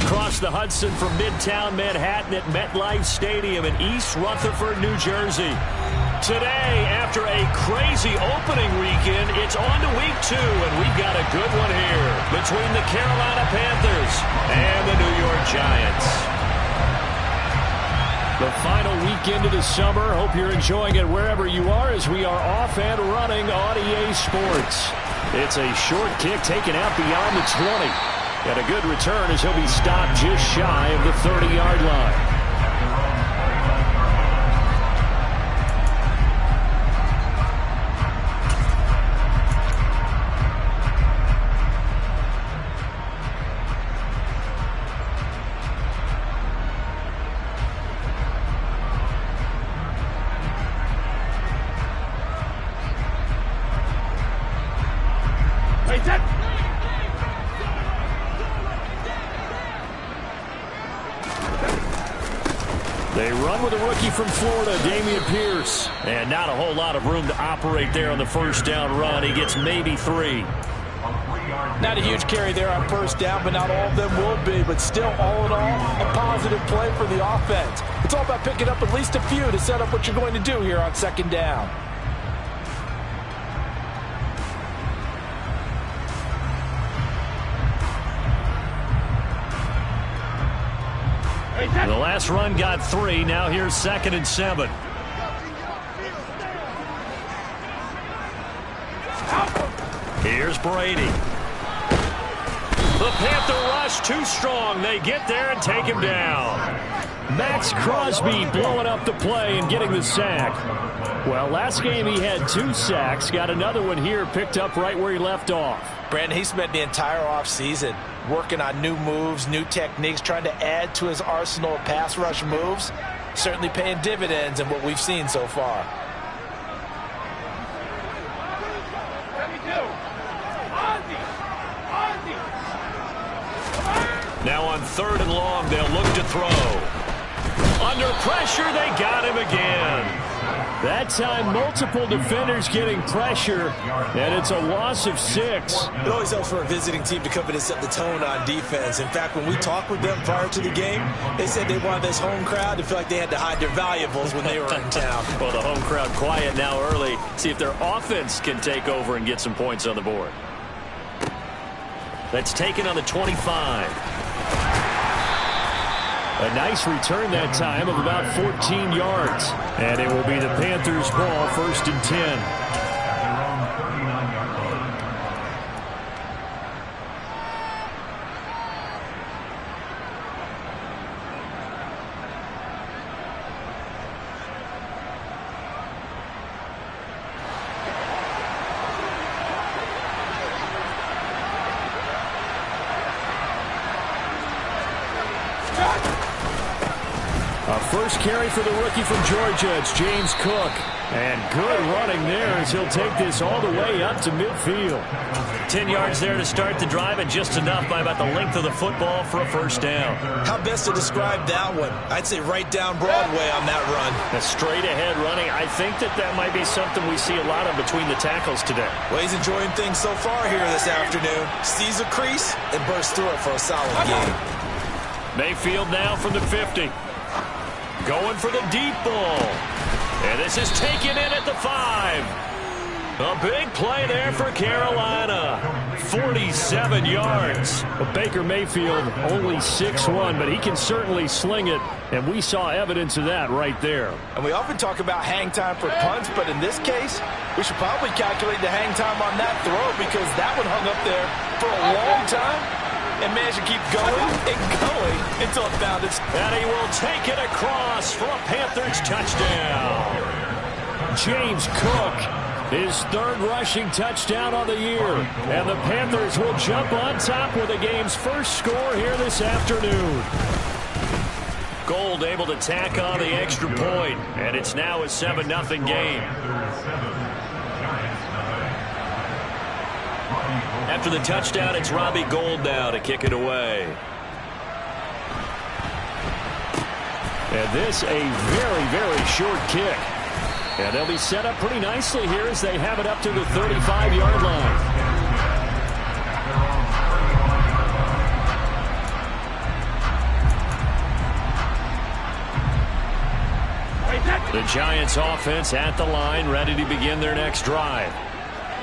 across the Hudson from Midtown Manhattan at MetLife Stadium in East Rutherford, New Jersey. Today, after a crazy opening weekend, it's on to week 2, and we've got a good one here between the Carolina Panthers and the New York Giants. The final weekend of the summer. Hope you're enjoying it wherever you are as we are off and running on EA Sports. It's a short kick taken out beyond the 20. And a good return as he'll be stopped just shy of the 30-yard line. They run with a rookie from Florida, Dameon Pierce. And not a whole lot of room to operate there on the first down run. He gets maybe 3. Not a huge carry there on first down, but not all of them will be. But still, all in all, a positive play for the offense. It's all about picking up at least a few to set up what you're going to do here on second down. The last run got 3. Now here's 2nd and 7. Here's Brady. The Panther rush too strong. They get there and take him down. Max Crosby blowing up the play and getting the sack. Well, last game he had 2 sacks. Got another one here picked up right where he left off. Brandon, he spent the entire offseason working on new moves, new techniques, trying to add to his arsenal of pass rush moves. Certainly paying dividends in what we've seen so far. Now on 3rd and long, they'll look to throw. Under pressure, they got him again. That time, multiple defenders getting pressure, and it's a loss of 6. It always helps for a visiting team to come in and set the tone on defense. In fact, when we talked with them prior to the game, they said they wanted this home crowd to feel like they had to hide their valuables when they were in town. Well, the home crowd quiet now early. See if their offense can take over and get some points on the board. That's taken on the 25. A nice return that time of about 14 yards. And it will be the Panthers' ball, 1st and 10. A first carry for the rookie from Georgia. It's James Cook. And good running there as he'll take this all the way up to midfield. 10 yards there to start the drive, and just enough by about the length of the football for a first down. How best to describe that one? I'd say right down Broadway on that run. A straight ahead running. I think that might be something we see a lot of between the tackles today. Well, he's enjoying things so far here this afternoon. Sees a crease and bursts through it for a solid game. Mayfield now from the 50. Going for the deep ball. And this is taken in at the 5. A big play there for Carolina. 47 yards. Well, Baker Mayfield only 6'1", but he can certainly sling it. And we saw evidence of that right there. And we often talk about hang time for punts, but in this case, we should probably calculate the hang time on that throw because that one hung up there for a long time. And managed to keep going and going until it found its... And he will take it across for a Panthers touchdown. James Cook, his 3rd rushing touchdown on the year. And the Panthers will jump on top with the game's first score here this afternoon. Gold able to tack on the extra point. And it's now a 7-0 game. After the touchdown, it's Robbie Gould now to kick it away. And this a very, very short kick. And they'll be set up pretty nicely here as they have it up to the 35-yard line. 1 The Giants offense at the line, ready to begin their next drive.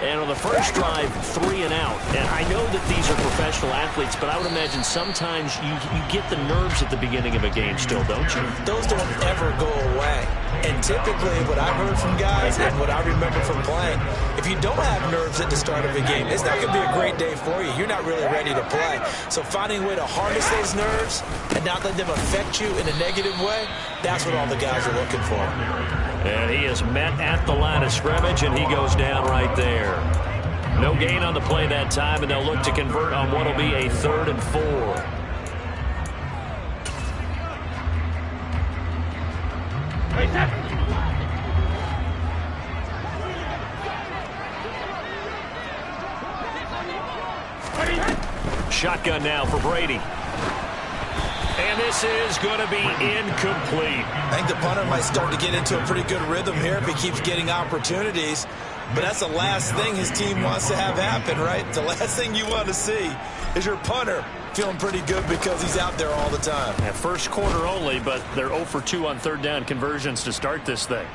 And on the first drive, 3 and out. And I know that these are professional athletes, but I would imagine sometimes you get the nerves at the beginning of a game still, don't you? Those don't ever go away. And typically what I've heard from guys and what I remember from playing, if you don't have nerves at the start of a game, it's not going to be a great day for you. You're not really ready to play. So finding a way to harness those nerves and not let them affect you in a negative way, that's what all the guys are looking for. And he is met at the line of scrimmage, and he goes down right there. No gain on the play that time, and they'll look to convert on what will be a 3rd and 4. Shotgun now for Brady. And this is going to be incomplete. I think the punter might start to get into a pretty good rhythm here if he keeps getting opportunities. But that's the last thing his team wants to have happen, right? The last thing you want to see is your punter feeling pretty good because he's out there all the time. At first quarter only, but they're 0 for 2 on 3rd down conversions to start this thing.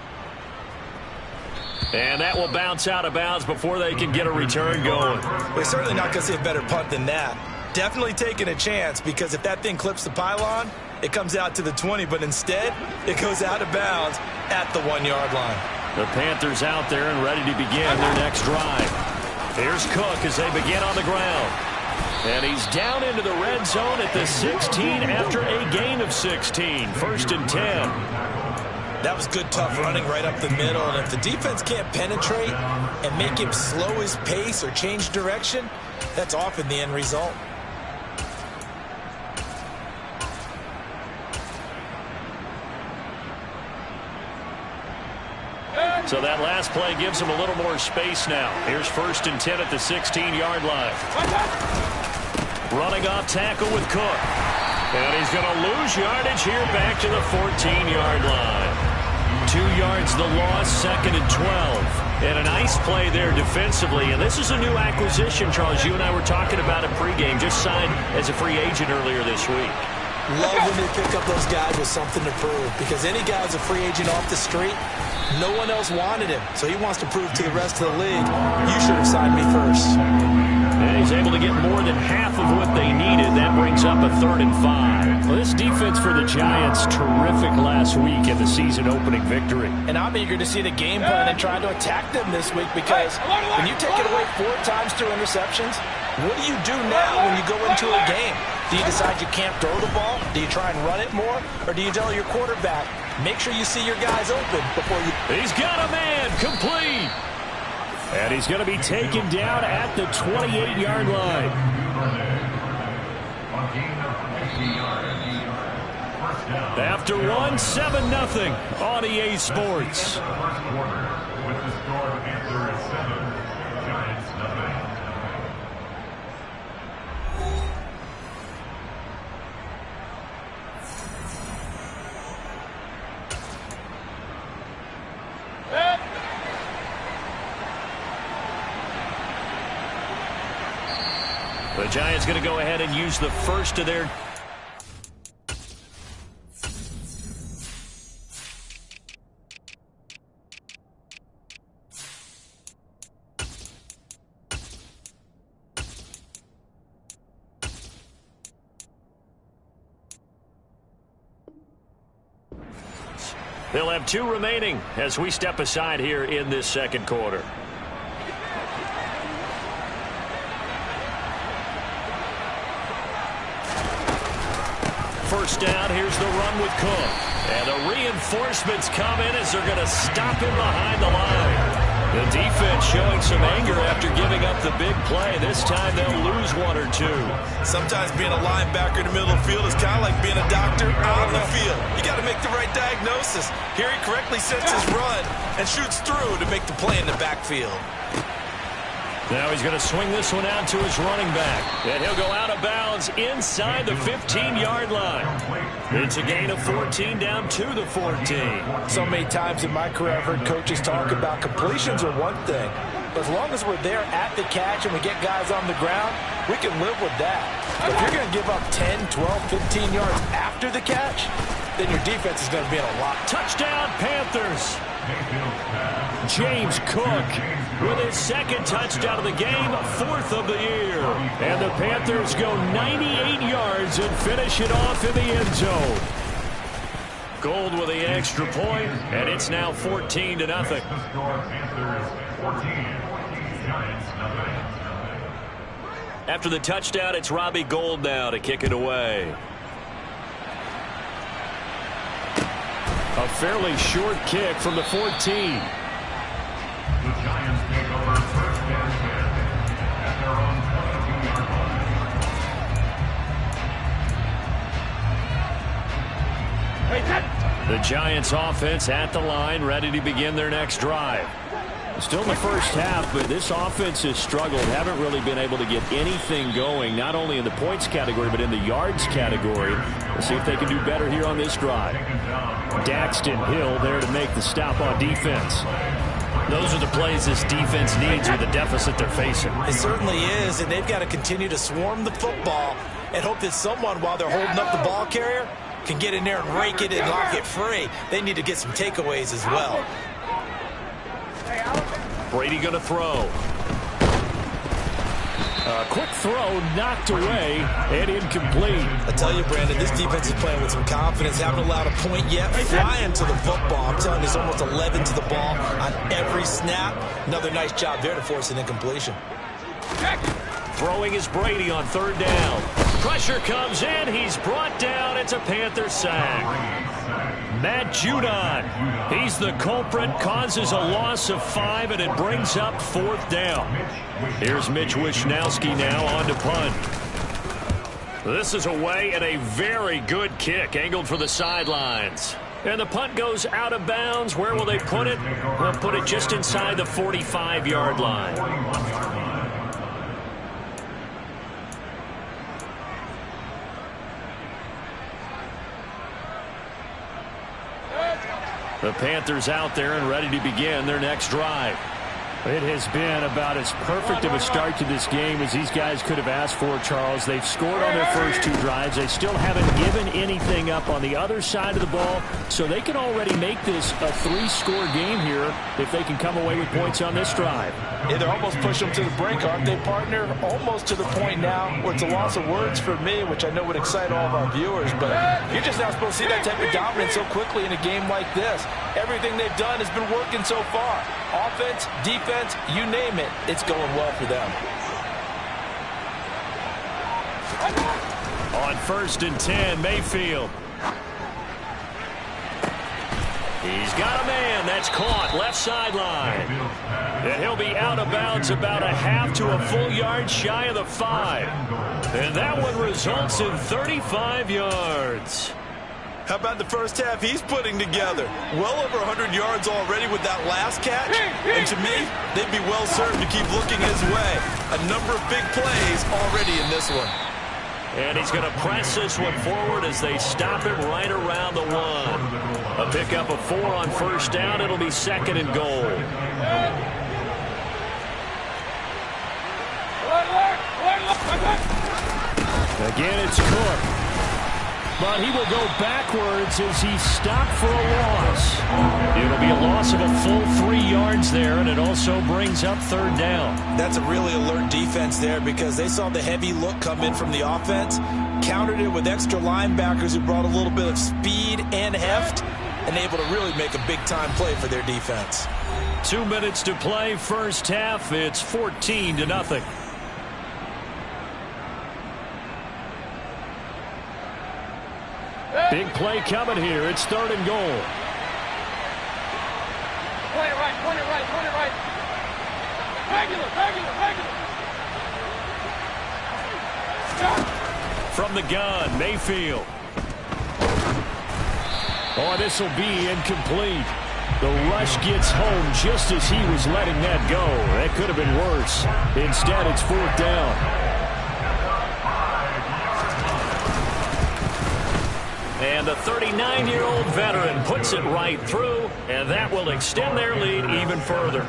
And that will bounce out of bounds before they can get a return going. We're certainly not going to see a better punt than that. Definitely taking a chance, because if that thing clips the pylon, it comes out to the 20, but instead it goes out of bounds at the 1-yard line. The Panthers out there and ready to begin their next drive. Here's Cook as they begin on the ground. And he's down into the red zone at the 16 after a gain of 16. 1st and 10. That was good, tough running right up the middle. And if the defense can't penetrate and make him slow his pace or change direction, that's often the end result. So that last play gives him a little more space now. Here's 1st and 10 at the 16-yard line. Running off tackle with Cook. And he's going to lose yardage here back to the 14-yard line. 2 yards the loss, 2nd and 12. And a nice play there defensively. And this is a new acquisition, Charles. You and I were talking about it pregame. Just signed as a free agent earlier this week. Love when they pick up those guys with something to prove, because any guy who's a free agent off the street, no one else wanted him. So he wants to prove to the rest of the league, you should have signed me first. And he's able to get more than half of what they needed. That brings up a 3rd and 5. Well, this defense for the Giants, terrific last week in the season opening victory. And I'm eager to see the game plan and try to attack them this week, because when you take it away 4 times through interceptions, what do you do now when you go into a game? Do you decide you can't throw the ball? Do you try and run it more? Or do you tell your quarterback, make sure you see your guys open before you... He's got a man, complete. And he's going to be taken down at the 28-yard line. After 1, 7-0 on EA Sports. The Giants going to go ahead and use the first of their... They'll have 2 remaining as we step aside here in this 2nd quarter. First down, here's the run with Cook. And the reinforcements come in as they're going to stop him behind the line. The defense showing some anger after giving up the big play. This time they'll lose 1 or 2. Sometimes being a linebacker in the middle of the field is kind of like being a doctor on the field. You got to make the right diagnosis. Here he correctly sets his run and shoots through to make the play in the backfield. Now he's going to swing this one out to his running back. And he'll go out of bounds inside the 15-yard line. It's a gain of 14 down to the 14. So many times in my career I've heard coaches talk about completions are one thing. But as long as we're there at the catch and we get guys on the ground, we can live with that. But if you're going to give up 10, 12, 15 yards after the catch, then your defense is going to be in a lot. Touchdown, Panthers. James Cook with his second touchdown of the game, fourth of the year. And the Panthers go 98 yards and finish it off in the end zone. Gold with the extra point, and it's now 14-0. After the touchdown, it's Robbie Gould now to kick it away. A fairly short kick from the 14. The Giants take over first and 10 at their own 22-yard line. The Giants offense at the line, ready to begin their next drive. Still in the first half, but this offense has struggled. Haven't really been able to get anything going, not only in the points category, but in the yards category. We'll see if they can do better here on this drive. Daxton Hill there to make the stop on defense. Those are the plays this defense needs with the deficit they're facing. It certainly is, and they've got to continue to swarm the football and hope that someone, while they're holding up the ball carrier, can get in there and rake it and knock it free. They need to get some takeaways as well. Brady going to throw. A quick throw knocked away and incomplete. I tell you, Brandon, this defense is playing with some confidence. Haven't allowed a point yet. Flying to the football. I'm telling you, it's almost 11 to the ball on every snap. Another nice job there to force an incompletion. Throwing is Brady on third down. Pressure comes in. He's brought down. It's a Panther sack. Matt Judon, he's the culprit, causes a loss of 5, and it brings up fourth down. Here's Mitch Wishnowsky now on to punt. This is away and a very good kick, angled for the sidelines. And the punt goes out of bounds. Where will they put it? They'll put it just inside the 45-yard line. The Panthers out there and ready to begin their next drive. It has been about as perfect of a start to this game as these guys could have asked for, Charles. They've scored on their first 2 drives. They still haven't given anything up on the other side of the ball, so they can already make this a 3-score game here if they can come away with points on this drive. Yeah, they're almost pushing them to the brink, aren't they, partner? Almost to the point now where it's a loss of words for me, which I know would excite all of our viewers, but you're just not supposed to see that type of dominance so quickly in a game like this. Everything they've done has been working so far. Offense, defense, you name it, it's going well for them. On first and 10, Mayfield. He's got a man. That's caught left sideline. And he'll be out of bounds about a half to a full yard shy of the 5. And that one results in 35 yards. How about the first half he's putting together? Well over 100 yards already with that last catch. And to me, they'd be well served to keep looking his way. A number of big plays already in this one. And he's going to press this one forward as they stop him right around the 1. A pickup of 4 on first down. It'll be second and goal. Again, it's Cook. But he will go backwards as he's stopped for a loss. It'll be a loss of a full 3 yards there, and it also brings up third down. That's a really alert defense there because they saw the heavy look come in from the offense, countered it with extra linebackers who brought a little bit of speed and heft, and able to really make a big-time play for their defense. 2 minutes to play, first half. It's 14-0. Big play coming here. It's third and goal. Point it right, point it right, point it right. Regular, regular, regular. From the gun, Mayfield. Oh, this will be incomplete. The rush gets home just as he was letting that go. That could have been worse. Instead, it's fourth down. And the 39-year-old veteran puts it right through, and that will extend their lead even further.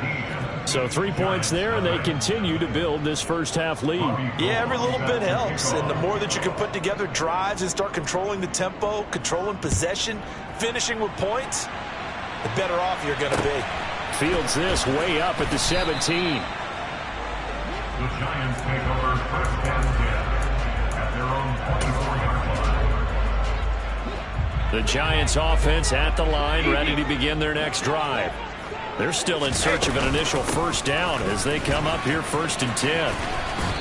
So 3 points there, and they continue to build this first half lead. Yeah, every little bit helps. And the more that you can put together drives and start controlling the tempo, controlling possession, finishing with points, the better off you're going to be. Fields this way up at the 17. The Giants take over first and 10 at their own 24-yard line. The Giants offense at the line, ready to begin their next drive. They're still in search of an initial first down as they come up here 1st and 10.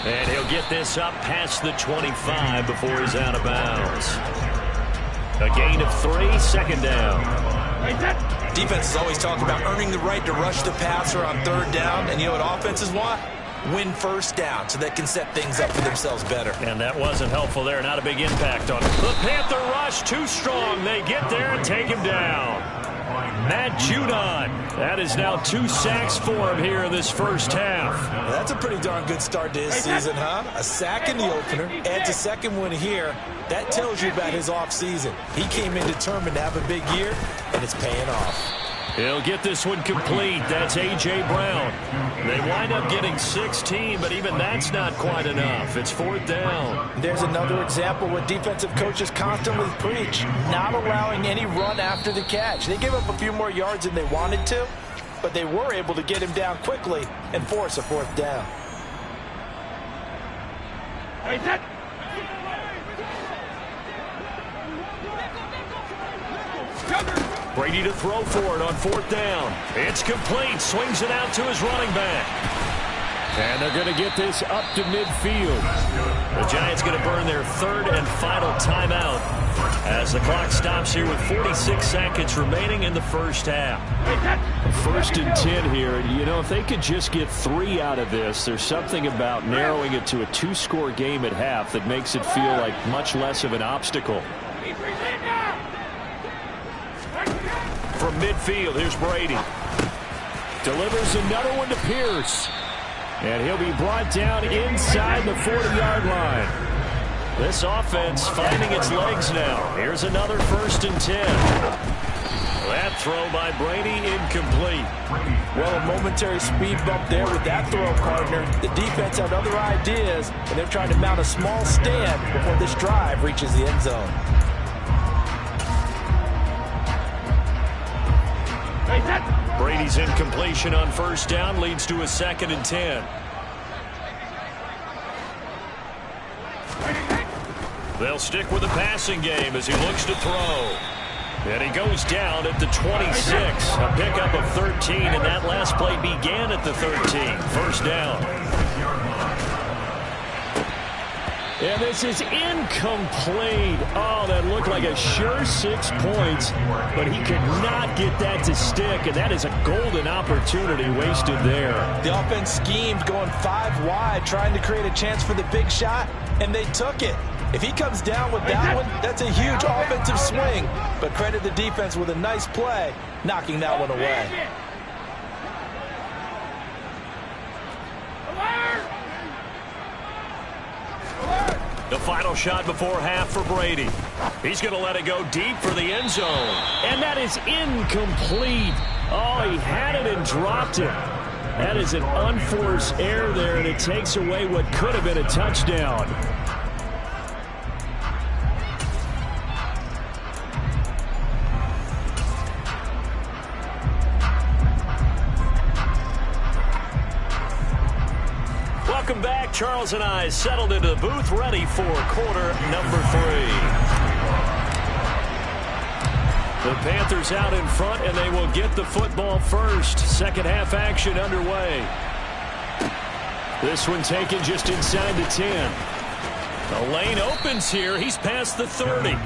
And he'll get this up past the 25 before he's out of bounds. A gain of 3, 2nd down. Defenses always talk about earning the right to rush the passer on 3rd down. And you know what offenses want? Win first down so they can set things up for themselves better. And that wasn't helpful there. Not a big impact on it. The Panther rush too strong. They get there and take him down. Matt Judon. That is now 2 sacks for him here in this first half. Well, that's a pretty darn good start to his season, huh? A sack in the opener, adds a second one here. That tells you about his offseason. He came in determined to have a big year, and it's paying off. He'll get this one complete. That's A.J. Brown. They wind up getting 16, but even that's not quite enough. It's 4th down. There's another example what defensive coaches constantly preach, not allowing any run after the catch. They gave up a few more yards than they wanted to, but they were able to get him down quickly and force a 4th down. Brady to throw for it on 4th down. It's complete. Swings it out to his running back. And they're going to get this up to midfield. The Giants going to burn their 3rd and final timeout as the clock stops here with 46 seconds remaining in the first half. 1st and 10 here. And, you know, if they could just get 3 out of this, there's something about narrowing it to a 2-score game at half that makes it feel like much less of an obstacle. From midfield, here's Brady. Delivers another one to Pierce. And he'll be brought down inside the 40-yard line. This offense finding its legs now. Here's another 1st and 10. That throw by Brady incomplete. Well, a momentary speed bump there with that throw, partner. The defense had other ideas, and they're trying to mount a small stand before this drive reaches the end zone. Brady's incompletion on 1st down leads to a 2nd and 10. They'll stick with the passing game as he looks to throw. And he goes down at the 26. A pickup of 13, and that last play began at the 13. 1st down. And this is incomplete. Oh, that looked like a sure 6 points, but he could not get that to stick, and that is a golden opportunity wasted there. The offense schemed going 5 wide, trying to create a chance for the big shot, and they took it. If he comes down with that one, that's a huge offensive swing, but credit the defense with a nice play, knocking that one away. The final shot before half for Brady. He's going to let it go deep for the end zone. And that is incomplete. Oh, he had it and dropped it. That is an unforced error there, and it takes away what could have been a touchdown. Welcome back. Charles and I settled into the booth, ready for quarter number 3. The Panthers out in front, and they will get the football first. Second half action underway. This one taken just inside the 10. The lane opens here. He's past the 30.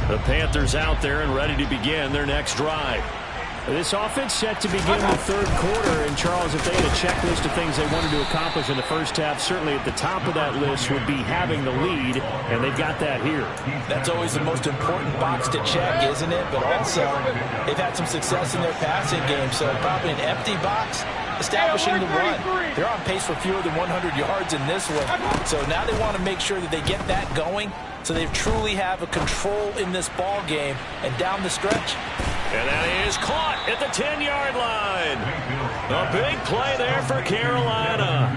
The Panthers out there and ready to begin their next drive. This offense set to begin the 3rd quarter. And, Charles, if they had a checklist of things they wanted to accomplish in the first half, certainly at the top of that list would be having the lead, and they've got that here. That's always the most important box to check, isn't it? But also, they've had some success in their passing game, so probably an empty box. establishing the run. They're on pace for fewer than 100 yards in this one. So now they want to make sure that they get that going so they truly have a control in this ball game and down the stretch. And that is caught at the 10-yard line. A big play there for Carolina.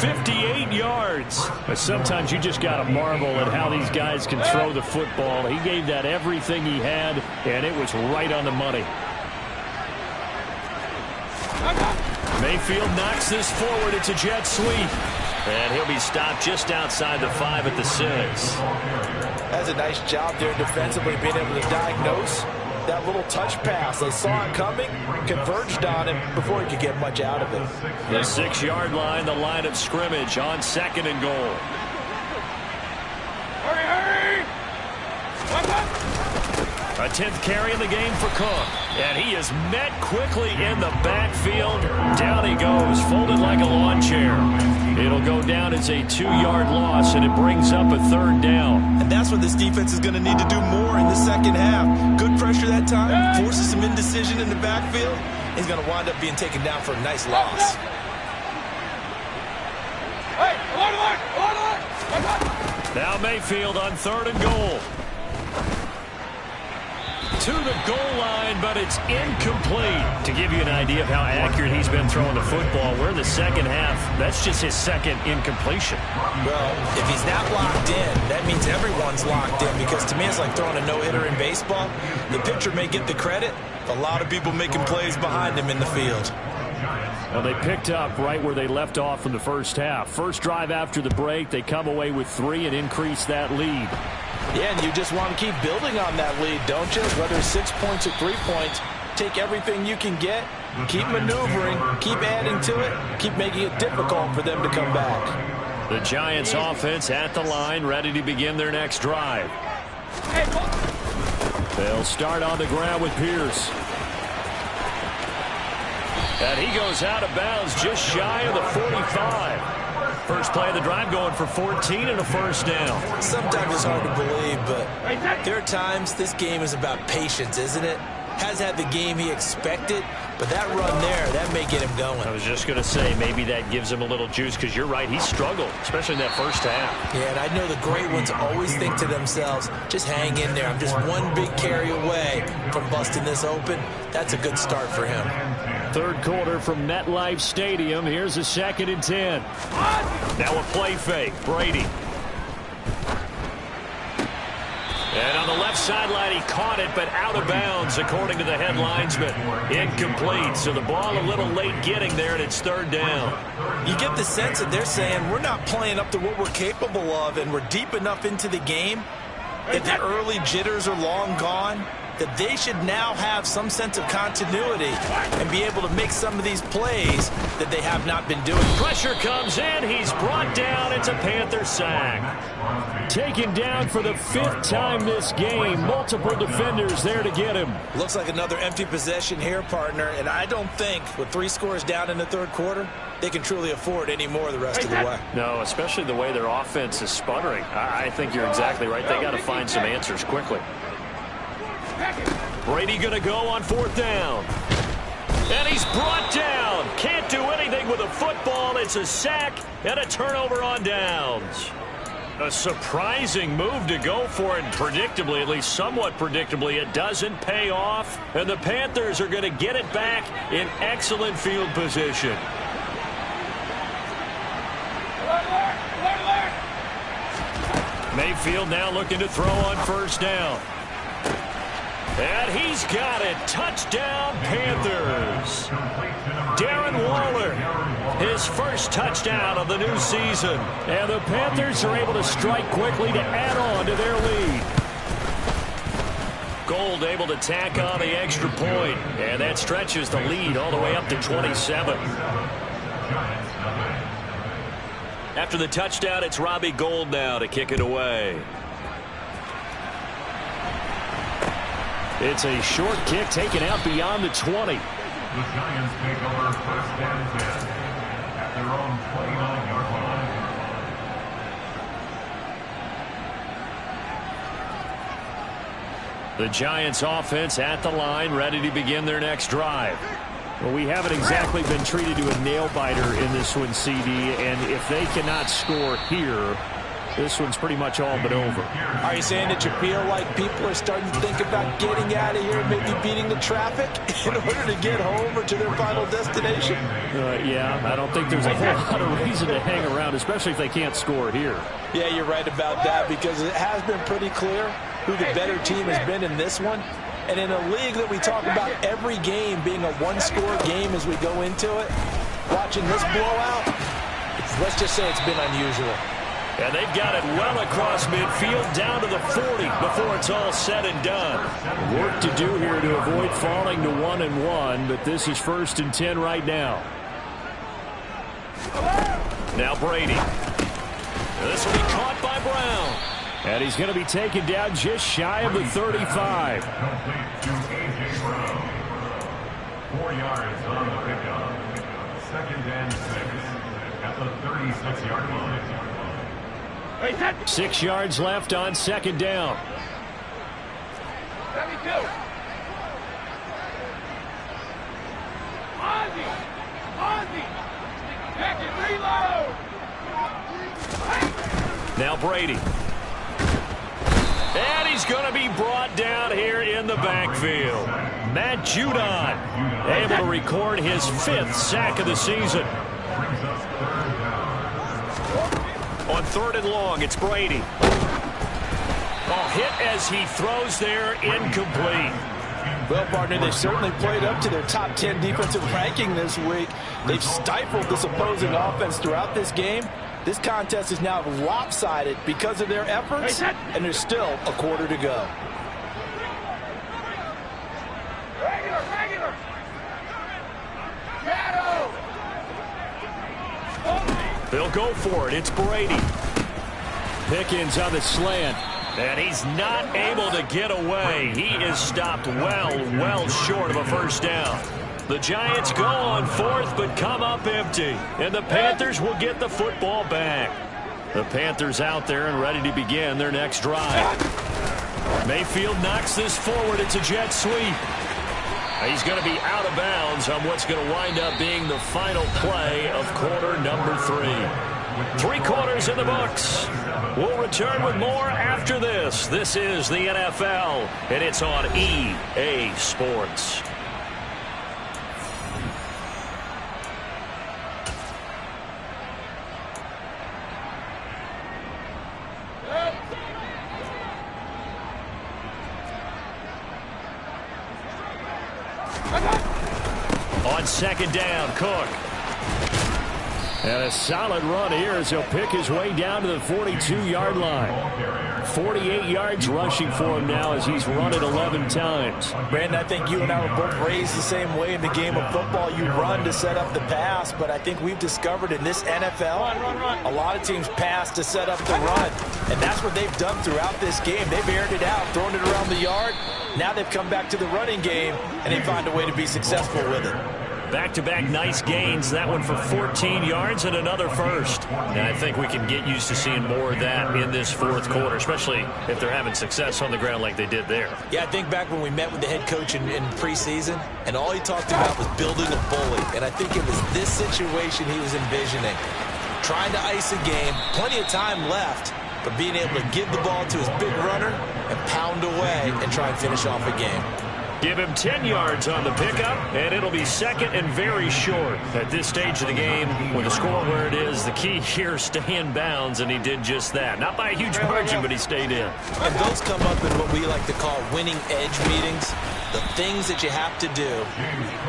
58 yards. But sometimes you just got to marvel at how these guys can throw the football. He gave that everything he had, and it was right on the money. Mayfield knocks this forward. It's a jet sweep. And he'll be stopped just outside the 5 at the 6. That's a nice job there defensively, being able to diagnose that little touch pass. They saw it coming, converged on him before he could get much out of it. The 6-yard line, the line of scrimmage on 2nd and goal. Hurry, hurry! A 10th carry in the game for Cook. And he is met quickly in the backfield. Down he goes, folded like a lawn chair. It'll go down as a 2-yard loss, and it brings up a 3rd down. And that's what this defense is going to need to do more in the second half. Good pressure that time, forces some indecision in the backfield. He's going to wind up being taken down for a nice loss. Hey, alert! Now Mayfield on 3rd and goal. To the goal line, but it's incomplete. To give you an idea of how accurate he's been throwing the football, we're in the second half. That's just his 2nd incompletion. Well, if he's not locked in, that means everyone's locked in, because to me it's like throwing a no-hitter in baseball. The pitcher may get the credit, a lot of people making plays behind him in the field. Well, they picked up right where they left off in the first half. First drive after the break, they come away with 3 and increase that lead. Yeah, and you just want to keep building on that lead, don't you? Whether it's 6 points or 3 points, take everything you can get, keep maneuvering, keep adding to it, keep making it difficult for them to come back. The Giants offense at the line, ready to begin their next drive. They'll start on the ground with Pierce. And he goes out of bounds just shy of the 45. First play of the drive going for 14 and a 1st down. Sometimes it's hard to believe, but there are times this game is about patience, isn't it? Has had the game he expected, but that run there, that may get him going. I was just going to say, maybe that gives him a little juice, because you're right, he struggled, especially in that first half. Yeah, and I know the great ones always think to themselves, just hang in there. I'm just one big carry away from busting this open. That's a good start for him. 3rd quarter from MetLife Stadium. Here's a 2nd and 10. Now a play fake. Brady. And on the left sideline, he caught it, but out of bounds, according to the head linesman. Incomplete. So the ball a little late getting there, and it's 3rd down. You get the sense that they're saying we're not playing up to what we're capable of, and we're deep enough into the game that the early jitters are long gone, that they should now have some sense of continuity and be able to make some of these plays that they have not been doing. Pressure comes in. He's brought down. It's a Panther sack. Taken down for the 5th time this game. Multiple defenders there to get him. Looks like another empty possession here, partner, and I don't think with 3 scores down in the 3rd quarter, they can truly afford any more the rest of the way. No, especially the way their offense is sputtering. I think you're exactly right. They got to find some answers quickly. Brady going to go on 4th down. And he's brought down. Can't do anything with a football. It's a sack and a turnover on downs. A surprising move to go for it. Predictably, at least somewhat predictably, it doesn't pay off. And the Panthers are going to get it back in excellent field position. Mayfield now looking to throw on 1st down. And he's got it. Touchdown, Panthers. Darren Waller, his first touchdown of the new season. And the Panthers are able to strike quickly to add on to their lead. Gold able to tack on the extra point. And that stretches the lead all the way up to 27. After the touchdown, it's Robbie Gould now to kick it away. It's a short kick taken out beyond the 20. The Giants take over 1st and 10 at their own 29-yard line. The Giants offense at the line, ready to begin their next drive. Well, we haven't exactly been treated to a nail-biter in this one, CD, and if they cannot score here, this one's pretty much all but over. Are you saying that you feel like people are starting to think about getting out of here, maybe beating the traffic in order to get home or to their final destination? Yeah, I don't think there's a whole lot of reason to hang around, especially if they can't score here. Yeah, you're right about that, because it has been pretty clear who the better team has been in this one. And in a league that we talk about every game being a one-score game as we go into it, watching this blowout, let's just say it's been unusual. And they've got it well across midfield down to the 40 before it's all said and done. Work to do here to avoid falling to 1-1, but this is 1st and 10 right now. Now Brady. This will be caught by Brown. And he's going to be taken down just shy of the 35. Complete to A.J. Brown. 4 yards on the pickup. 2nd and 6 at the 36-yard line. 6 yards left on 2nd down. Let me go. Ozzy. Back and reload. Now Brady. And he's going to be brought down here in the backfield. Matt Judon able to record his 5th sack of the season. On 3rd and long, it's Brady. Hit as he throws there, incomplete. Well, partner, they've certainly played up to their top 10 defensive ranking this week. They've stifled this opposing offense throughout this game. This contest is now lopsided because of their efforts, and there's still a quarter to go. Regular. They'll go for it. It's Brady. Pickens on the slant. And he's not able to get away. He is stopped well short of a 1st down. The Giants go on 4th, but come up empty. And the Panthers will get the football back. The Panthers out there and ready to begin their next drive. Mayfield knocks this forward. It's a jet sweep. He's going to be out of bounds on what's going to wind up being the final play of quarter number 3. 3 quarters in the books. We'll return with more after this. This is the NFL, and it's on EA Sports. On 2nd down, Cook. And a solid run here as he'll pick his way down to the 42-yard line. 48 yards rushing for him now as he's run it 11 times. Brandon, I think you and I were both raised the same way in the game of football. You run to set up the pass, but I think we've discovered in this NFL, a lot of teams pass to set up the run. And that's what they've done throughout this game. They've aired it out, thrown it around the yard. Now they've come back to the running game, and they find a way to be successful with it. Back-to-back nice gains. That one for 14 yards and another 1st. And I think we can get used to seeing more of that in this 4th quarter, especially if they're having success on the ground like they did there. Yeah, I think back when we met with the head coach in preseason, and all he talked about was building a bully. And I think it was this situation he was envisioning. Trying to ice a game, plenty of time left, but being able to give the ball to his big runner and pound away and try and finish off a game. Give him 10 yards on the pickup, and it'll be 2nd and very short. At this stage of the game, with the score where it is, the key here is stay in bounds, and he did just that. Not by a huge margin, but he stayed in. And those come up in what we like to call winning edge meetings. The things that you have to do,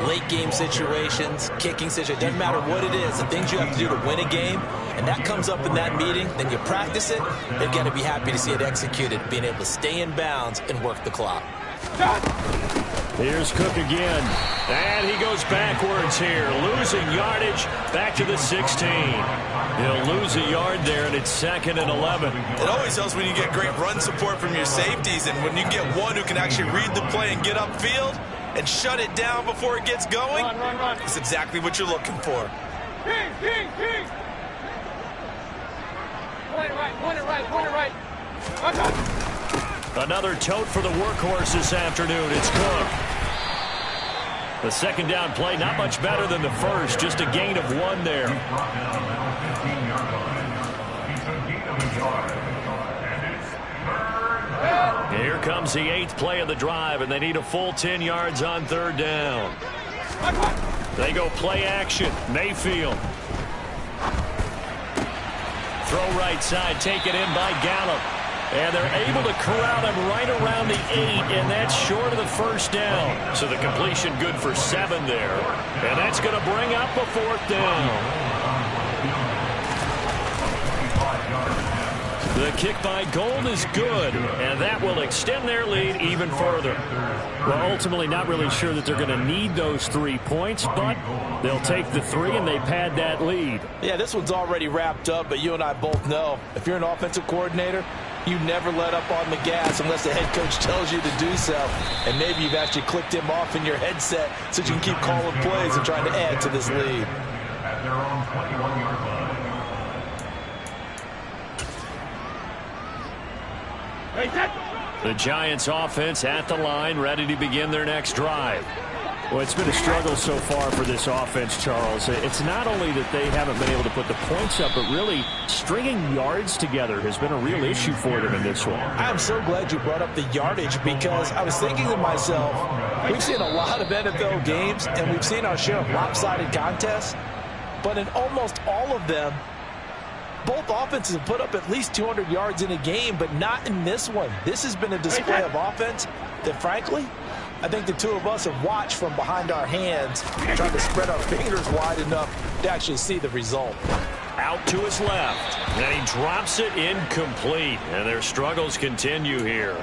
late game situations, kicking situations, doesn't matter what it is, the things you have to do to win a game, and that comes up in that meeting, then you practice it, they've got to be happy to see it executed, being able to stay in bounds and work the clock. Here's Cook again, and he goes backwards here, losing yardage back to the 16. He'll lose a yard there, and it's 2nd and 11. It always helps when you get great run support from your safeties, and when you get one who can actually read the play and get upfield and shut it down before it gets going, Run. it's exactly what you're looking for. King. Point it right. Another tote for the workhorse this afternoon. It's Cook. The second down play, not much better than the first, just a gain of 1 there. He's brought down at the 15-yard line. He's a gain of a yard. And it's third down. Here comes the 8th play of the drive, and they need a full 10 yards on third down. They go play action. Mayfield. Throw right side, taken in by Gallup. And they're able to corral him right around the 8, and that's short of the first down. So the completion good for 7 there. And that's going to bring up a 4th down. The kick by Gold is good, and that will extend their lead even further. Well, ultimately not really sure that they're going to need those 3 points, but they'll take the 3 and they pad that lead. Yeah, this one's already wrapped up, but you and I both know if you're an offensive coordinator, you never let up on the gas unless the head coach tells you to do so. And maybe you've actually clicked him off in your headset so you can keep calling plays and trying to add to this lead. At their own 21-yard line. The Giants offense at the line, ready to begin their next drive. Well, it's been a struggle so far for this offense, Charles. It's not only that they haven't been able to put the points up, but really stringing yards together has been a real issue for them in this one. I'm so glad you brought up the yardage because I was thinking to myself, we've seen a lot of NFL games and we've seen our share of lopsided contests, but in almost all of them, both offenses have put up at least 200 yards in a game, but not in this one. This has been a display of offense that, frankly, I think the two of us have watched from behind our hands, trying to spread our fingers wide enough to actually see the result. Out to his left, and he drops it incomplete, and their struggles continue here.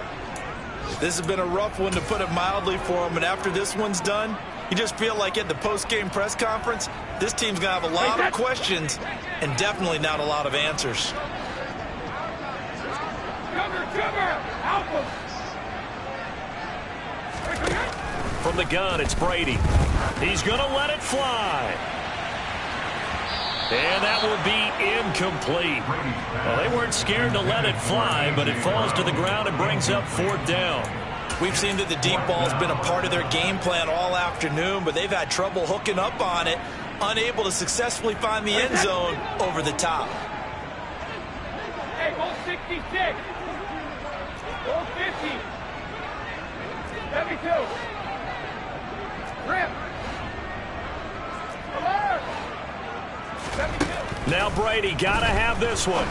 This has been a rough one, to put it mildly, for them, and after this one's done, you just feel like at the post-game press conference, this team's going to have a lot of questions and definitely not a lot of answers. From the gun, it's Brady. He's going to let it fly. And that will be incomplete. Well, they weren't scared to let it fly, but it falls to the ground and brings up 4th down. We've seen that the deep ball's been a part of their game plan all afternoon, but they've had trouble hooking up on it, unable to successfully find the end zone over the top. Hey, goal 66. Goal 50. 72. Rip. Come on. 72. Now Brady got to have this one.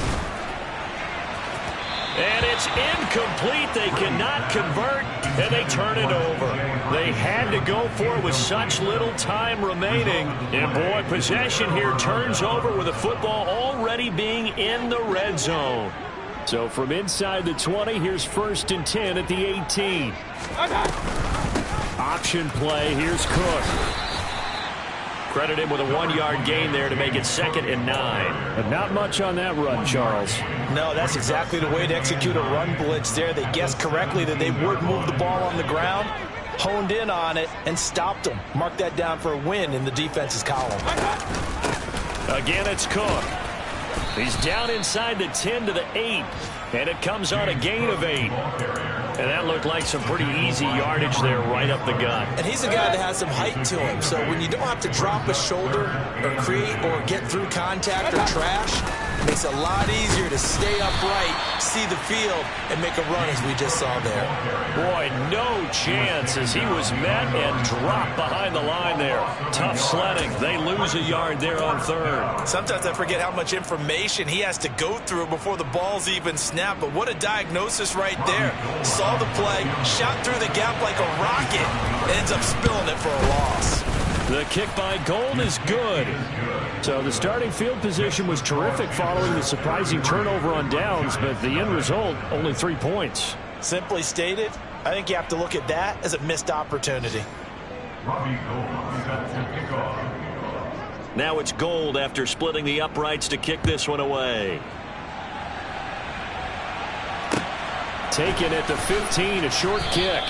And it's incomplete. They cannot convert, and they turn it over. They had to go for it with such little time remaining. And, boy, possession here turns over with the football already being in the red zone. So from inside the 20, here's 1st and 10 at the 18. Option play. Here's Cook. Credit him with a 1-yard gain there to make it 2nd and 9. But not much on that run, Charles. No, that's exactly the way to execute a run blitz there. They guessed correctly that they would move the ball on the ground, honed in on it, and stopped them. Mark that down for a win in the defense's column. Again, it's Cook. He's down inside the 10 to the 8, and it comes on a gain of 8. And that looked like some pretty easy yardage there right up the gut. And he's a guy that has some height to him, so when you don't have to drop a shoulder or create or get through contact or trash, it makes it a lot easier to stay upright, see the field, and make a run as we just saw there. Boy, no chance as he was met and dropped behind the line there. Tough sledding. They lose a yard there on 3rd. Sometimes I forget how much information he has to go through before the ball's even snapped, but what a diagnosis right there. Saw the play, shot through the gap like a rocket, ends up spilling it for a loss. The kick by Gold is good. So the starting field position was terrific following the surprising turnover on downs, but the end result, only 3 points. Simply stated, I think you have to look at that as a missed opportunity. Now it's Gold after splitting the uprights to kick this one away. Taken at the 15, a short kick.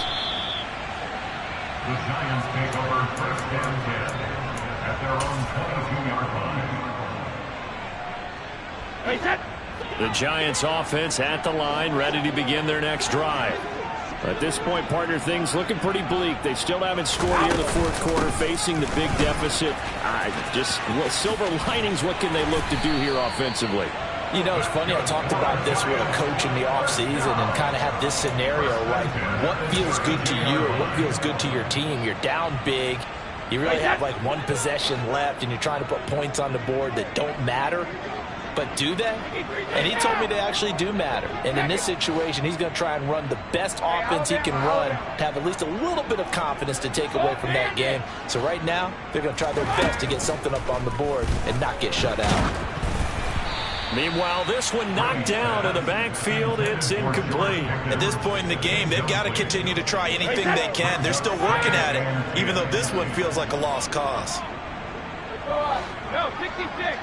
The Giants take over 1st and 10 at their own 22-yard line. The Giants offense at the line, ready to begin their next drive. At this point, partner, things looking pretty bleak. They still haven't scored here in the fourth quarter, facing the big deficit. Just silver linings, what can they look to do here offensively? You know, it's funny, I talked about this with a coach in the offseason and kind of had this scenario, like what feels good to you or what feels good to your team. You're down big. You really have like one possession left, and you're trying to put points on the board that don't matter. But do they? And he told me they actually do matter. And in this situation, he's going to try and run the best offense he can run to have at least a little bit of confidence to take away from that game. So right now, they're going to try their best to get something up on the board and not get shut out. Meanwhile, this one knocked down in the backfield. It's incomplete. At this point in the game, they've got to continue to try anything they can. They're still working at it, even though this one feels like a lost cause. No, 66.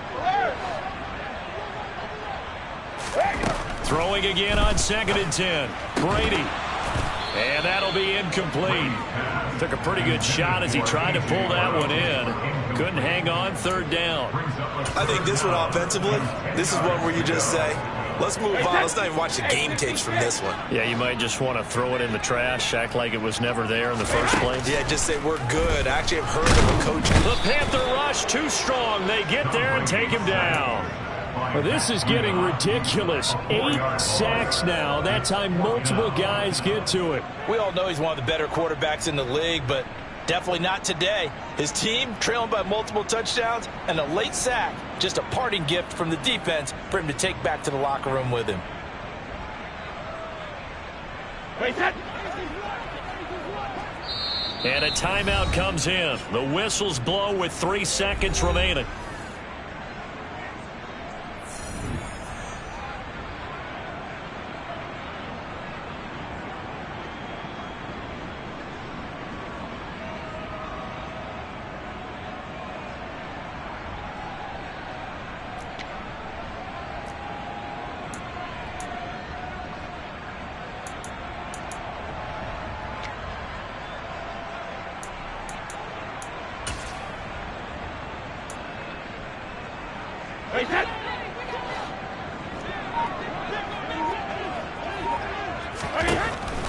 Throwing again on 2nd and 10. Brady. And that'll be incomplete. Took a pretty good shot as he tried to pull that one in. Couldn't hang on 3rd down. I think this one offensively, this is one where you just say, let's move on. Let's not even watch the game tapes from this one. Yeah, you might just want to throw it in the trash, act like it was never there in the first place. Yeah, just say we're good. I actually have heard of a coach. The Panther rush too strong. They get there and take him down. Well, this is getting ridiculous. 8 sacks now. That time multiple guys get to it. We all know he's one of the better quarterbacks in the league, but definitely not today. His team trailing by multiple touchdowns and a late sack. Just a parting gift from the defense for him to take back to the locker room with him. And a timeout comes in. The whistles blow with 3 seconds remaining.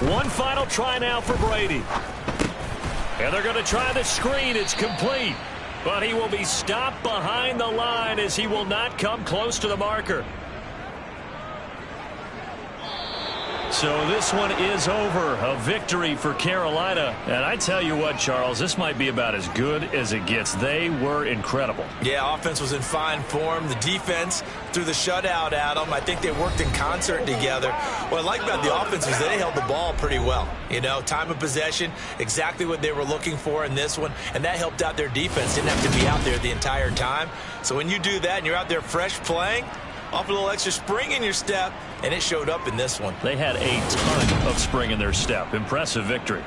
One final try now for Brady. And they're going to try the screen. It's complete. But he will be stopped behind the line as he will not come close to the marker. So this one is over. A victory for Carolina. And I tell you what, Charles, this might be about as good as it gets. They were incredible. Yeah, offense was in fine form. The defense threw the shutout at them. I think they worked in concert together. What I like about the offense is they held the ball pretty well. You know, time of possession, exactly what they were looking for in this one. And that helped out their defense. Didn't have to be out there the entire time. So when you do that and you're out there fresh playing, off a little extra spring in your step, and it showed up in this one. They had a ton of spring in their step. Impressive victory.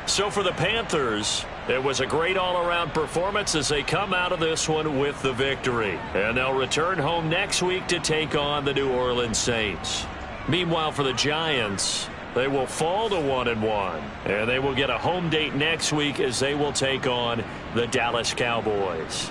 So for the Panthers, it was a great all-around performance as they come out of this one with the victory. And they'll return home next week to take on the New Orleans Saints. Meanwhile, for the Giants, they will fall to 1-1. And they will get a home date next week as they will take on the Dallas Cowboys.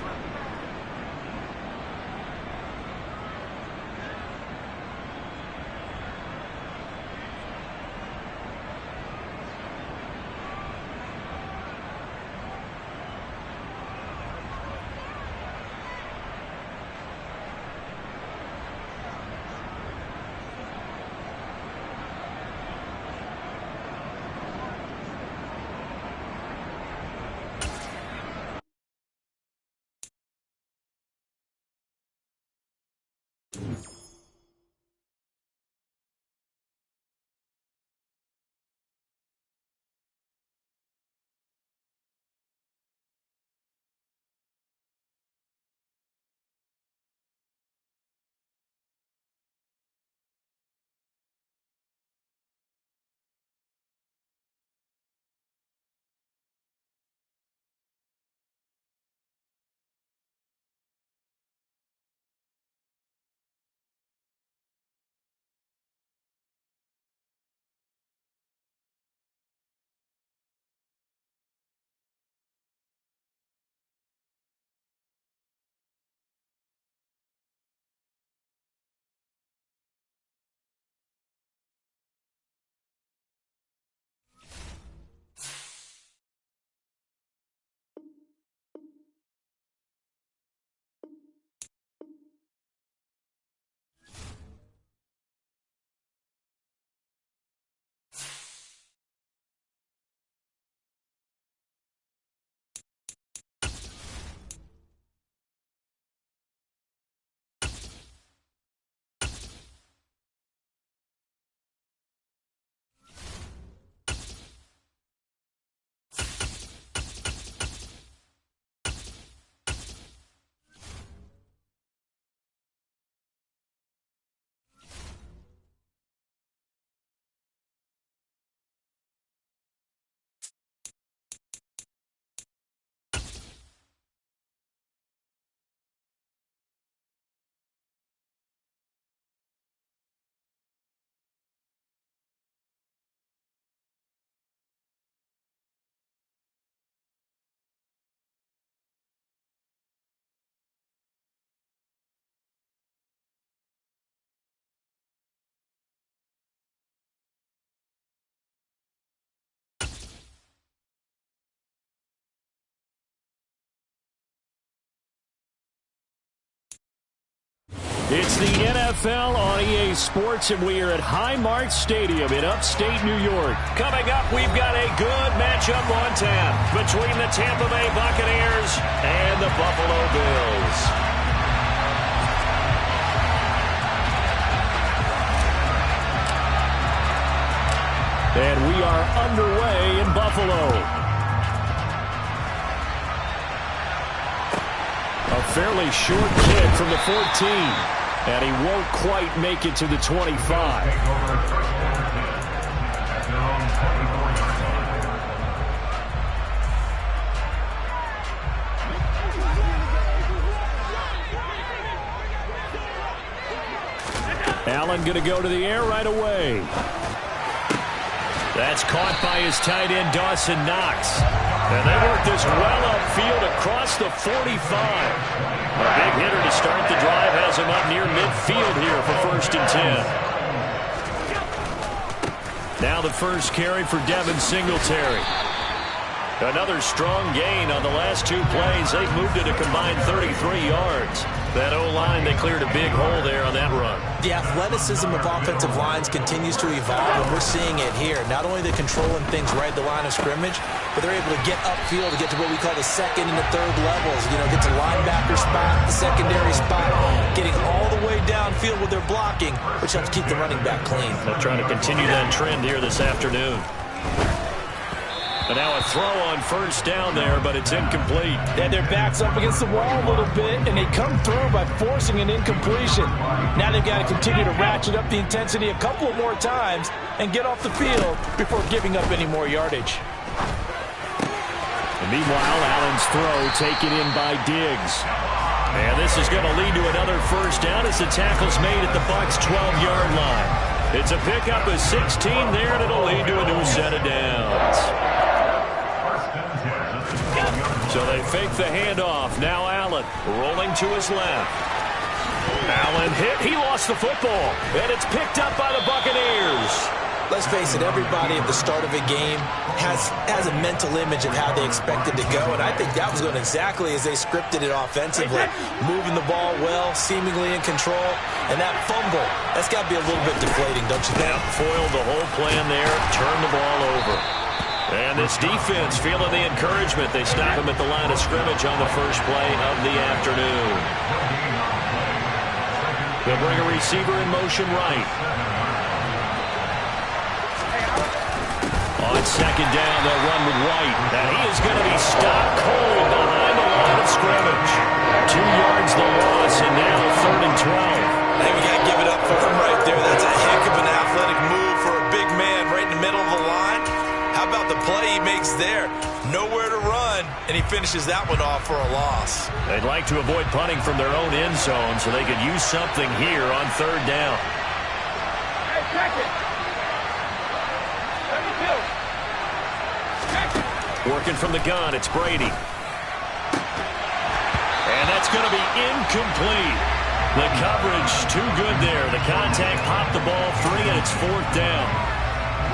It's the NFL on EA Sports, and we are at Highmark Stadium in upstate New York. Coming up, we've got a good matchup on tap between the Tampa Bay Buccaneers and the Buffalo Bills. And we are underway in Buffalo. A fairly short kick from the 14. And he won't quite make it to the 25. Allen going to go to the air right away. That's caught by his tight end, Dawson Knox. And they work this well upfield across the 45. A big hitter to start the drive has him up near midfield here for 1st and 10. Now the first carry for Devin Singletary. Another strong gain on the last 2 plays. They've moved it a combined 33 yards. That O-line, they cleared a big hole there on that run. The athleticism of offensive lines continues to evolve, and we're seeing it here. Not only they're controlling things right at the line of scrimmage, but they're able to get upfield to get to what we call the 2nd and the 3rd levels. You know, get to linebacker spot, the secondary spot, getting all the way downfield with their blocking, which helps keep the running back clean. They're trying to continue that trend here this afternoon. And now a throw on 1st down there, but it's incomplete. And their back's up against the wall a little bit, and they come through by forcing an incompletion. Now they've got to continue to ratchet up the intensity a couple of more times and get off the field before giving up any more yardage. And meanwhile, Allen's throw taken in by Diggs. And this is going to lead to another 1st down as the tackle's made at the Bucs' 12-yard line. It's a pickup of 16 there, and it'll lead to a new set of downs. So they fake the handoff. Now Allen rolling to his left. Allen hit. He lost the football. And it's picked up by the Buccaneers. Let's face it, everybody at the start of a game has a mental image of how they expect it to go, and I think that was going exactly as they scripted it offensively. Moving the ball well, seemingly in control, and that fumble, that's got to be a little bit deflating, don't you think? Yeah, foiled the whole plan there, turned the ball over. And this defense feeling the encouragement. They stop him at the line of scrimmage on the first play of the afternoon. They'll bring a receiver in motion right. On 2nd down, they'll run with White. And he is going to be stopped cold behind the line of scrimmage. 2 yards the loss, and now 3rd and 12. I think we got to give it up for him right there. That's a heck of an athletic move for a big man right in the middle of the line. How about the play he makes there? Nowhere to run, and he finishes that one off for a loss. They'd like to avoid punting from their own end zone so they could use something here on 3rd down. Hey, check it. 72. Working from the gun, it's Brady. And that's going to be incomplete. The coverage too good there. The contact popped the ball free, and it's 4th down.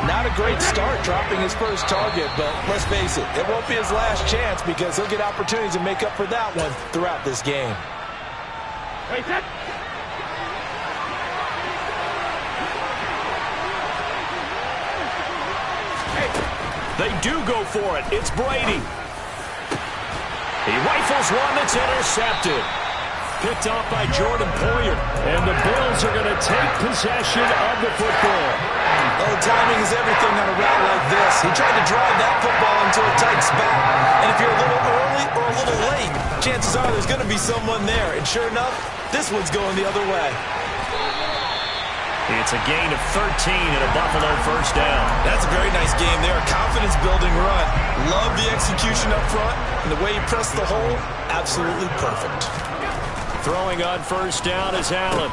Not a great start dropping his first target, but let's face it, it won't be his last chance because he'll get opportunities to make up for that one throughout this game. Hey, set. They do go for it. It's Brady. He rifles one that's intercepted. Picked off by Jordan Poyer. And the Bills are going to take possession of the football. Oh, timing is everything on a route like this. He tried to drive that football into a tight spot. And if you're a little early or a little late, chances are there's going to be someone there. And sure enough, this one's going the other way. It's a gain of 13 and a Buffalo 1st down. That's a very nice game there. Confidence-building run. Love the execution up front. And the way he pressed the hole, absolutely perfect. Throwing on 1st down is Allen.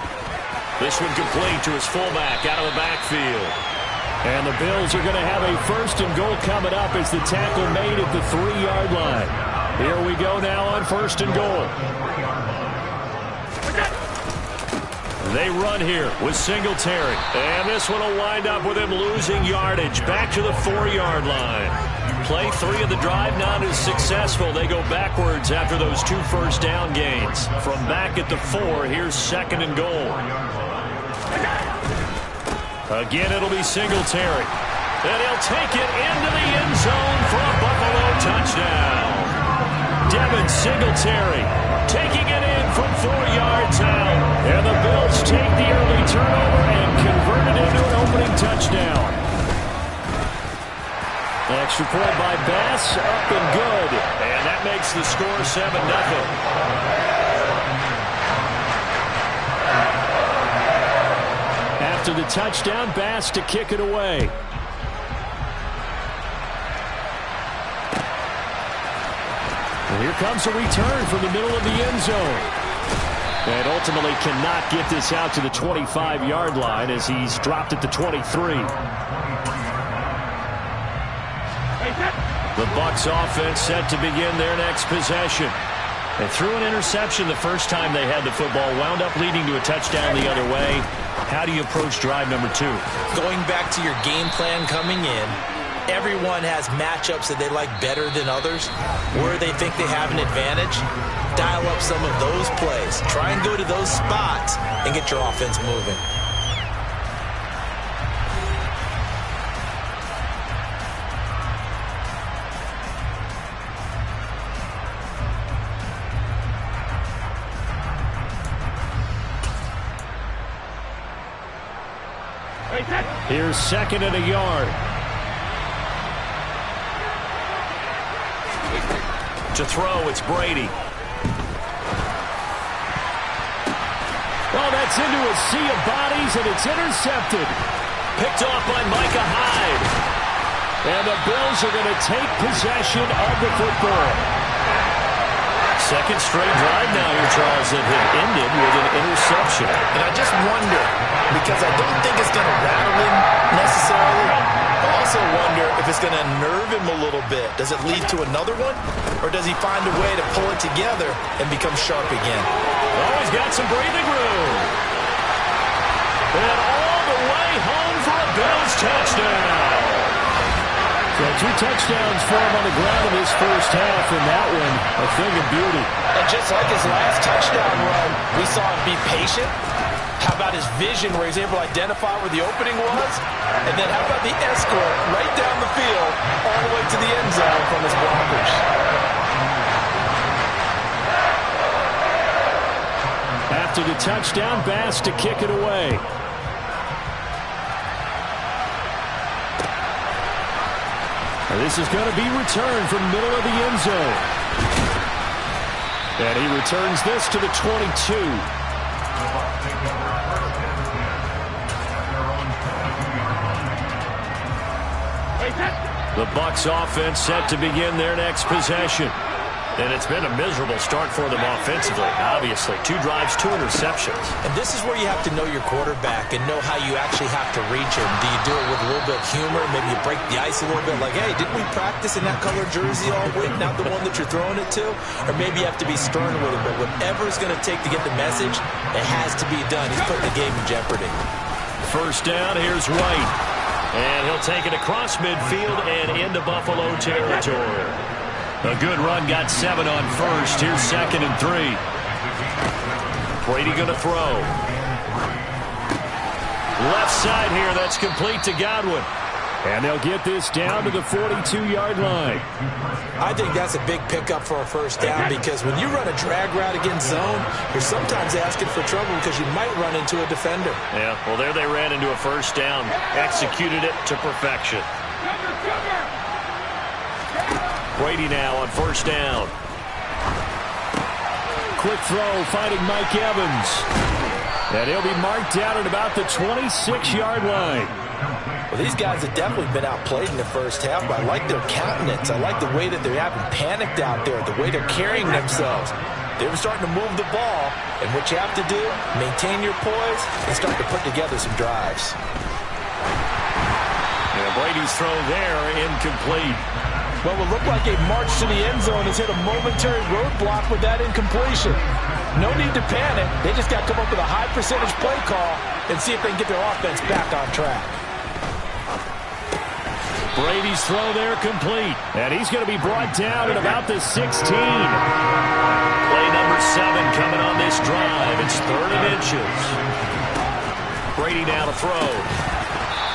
This one complete to his fullback out of the backfield. And the Bills are going to have a 1st and goal coming up as the tackle made at the 3-yard line. Here we go now on 1st and goal. They run here with Singletary. And this one will wind up with him losing yardage. Back to the 4-yard line. Play 3 of the drive not as successful. They go backwards after those 2 first-down gains. From back at the 4, here's 2nd and goal. Again, it'll be Singletary. And he'll take it into the end zone for a Buffalo touchdown. Devin Singletary taking it in from 4 yards out. And the Bills take the early turnover and convert it into an opening touchdown. Extra point by Bass, up and good. And that makes the score 7-0. After the touchdown, Bass to kick it away. And here comes a return from the middle of the end zone. And ultimately cannot get this out to the 25-yard line as he's dropped at the 23. The Bucs offense set to begin their next possession. They threw an interception the first time they had the football, wound up leading to a touchdown the other way. How do you approach drive number 2? Going back to your game plan coming in, everyone has matchups that they like better than others. Where they think they have an advantage, dial up some of those plays. Try and go to those spots and get your offense moving. Here's 2nd and a yard. To throw, it's Brady. Well, that's into a sea of bodies, and it's intercepted. Picked off by Micah Hyde. And the Bills are going to take possession of the football. Second straight drive now here, Charles, that had ended with an interception. And I just wonder, because I don't think it's going to rattle him necessarily, I also wonder if it's going to nerve him a little bit. Does it lead to another one? Or does he find a way to pull it together and become sharp again? Oh, he's got some breathing room. And all the way home for a Bills touchdown. So 2 touchdowns for him on the ground in this first half, and that one a thing of beauty. And just like his last touchdown run, we saw him be patient. How about his vision where he's able to identify where the opening was? And then how about the escort right down the field all the way to the end zone from his blockers? After the touchdown, Bass to kick it away. And this is going to be returned from the middle of the end zone. And he returns this to the 22. The Bucs offense set to begin their next possession. And it's been a miserable start for them offensively, obviously. 2 drives, 2 interceptions. And this is where you have to know your quarterback and know how you actually have to reach him. Do you do it with a little bit of humor? Maybe you break the ice a little bit like, hey, didn't we practice in that color jersey all week, not the one that you're throwing it to? Or maybe you have to be stern with him. But whatever it's going to take to get the message, it has to be done. He's putting the game in jeopardy. First down, here's White. And he'll take it across midfield and into Buffalo territory. A good run, got 7 on first. Here's 2nd and 3. Brady going to throw. Left side here, that's complete to Godwin. And they'll get this down to the 42-yard line. I think that's a big pickup for a first down because when you run a drag route against zone, you're sometimes asking for trouble because you might run into a defender. Yeah, well, there they ran into a first down. Executed it to perfection. Brady now on first down. Quick throw, fighting Mike Evans. And he'll be marked down at about the 26-yard line. Well, these guys have definitely been outplayed in the first half, but I like their countenance. I like the way that they haven't panicked out there, the way they're carrying themselves. They were starting to move the ball, and what you have to do, maintain your poise and start to put together some drives. Yeah, Brady's throw there, incomplete. What will look like a march to the end zone has hit a momentary roadblock with that incompletion. No need to panic. They just got to come up with a high percentage play call and see if they can get their offense back on track. Brady's throw there complete. And he's going to be brought down at about the 16. Play number 7 coming on this drive. It's 3rd and inches. Brady now to throw.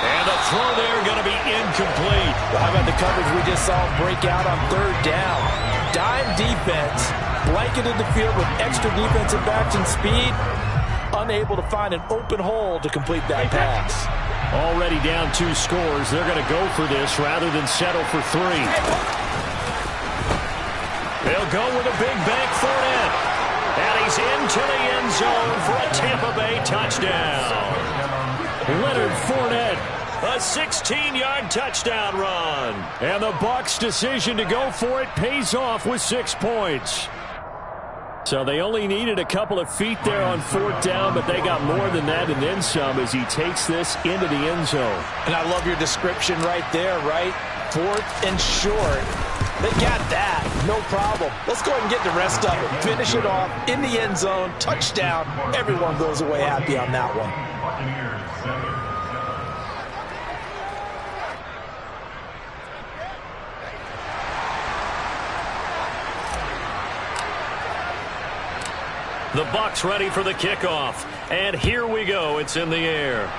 And the throw there going to be incomplete. Well, how about the coverage we just saw break out on 3rd down? Dime defense, blanketed the field with extra defensive backs and speed, unable to find an open hole to complete that pass. Already down 2 scores. They're going to go for this rather than settle for 3. They'll go with a big bank Fournette. And he's into the end zone for a Tampa Bay touchdown. Leonard Fournette, a 16-yard touchdown run. And the Bucs' decision to go for it pays off with 6 points. So they only needed a couple of feet there on 4th down, but they got more than that and then some as he takes this into the end zone. And I love your description right there, right? 4th and short. They got that. No problem. Let's go ahead and get the rest of it. Finish it off in the end zone. Touchdown. Everyone goes away happy on that one. The Bucs ready for the kickoff. And here we go. It's in the air.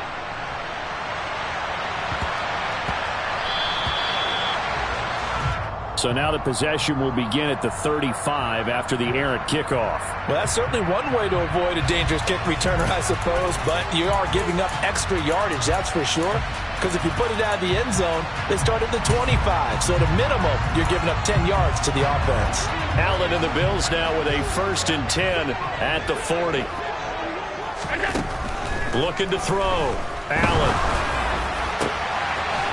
So now the possession will begin at the 35 after the errant kickoff. Well, that's certainly one way to avoid a dangerous kick returner, I suppose, but you are giving up extra yardage, that's for sure. Because if you put it out of the end zone, they start at the 25. So at a minimum, you're giving up 10 yards to the offense. Allen and the Bills now with a 1st and 10 at the 40. Looking to throw. Allen.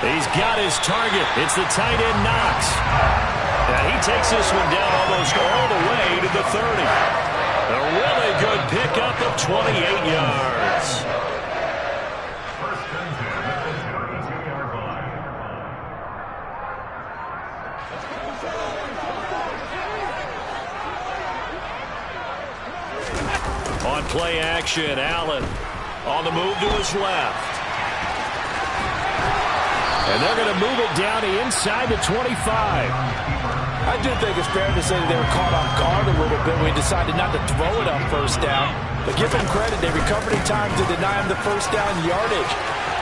He's got his target. It's the tight end Knox. Now he takes this one down almost all the way to the 30. A really good pickup of 28 yards. On play action, Allen on the move to his left. And they're going to move it down to inside the 25. I do think it's fair to say that they were caught off guard a little bit when we decided not to throw it on 1st down. But give them credit, they recovered in time to deny him the 1st down yardage.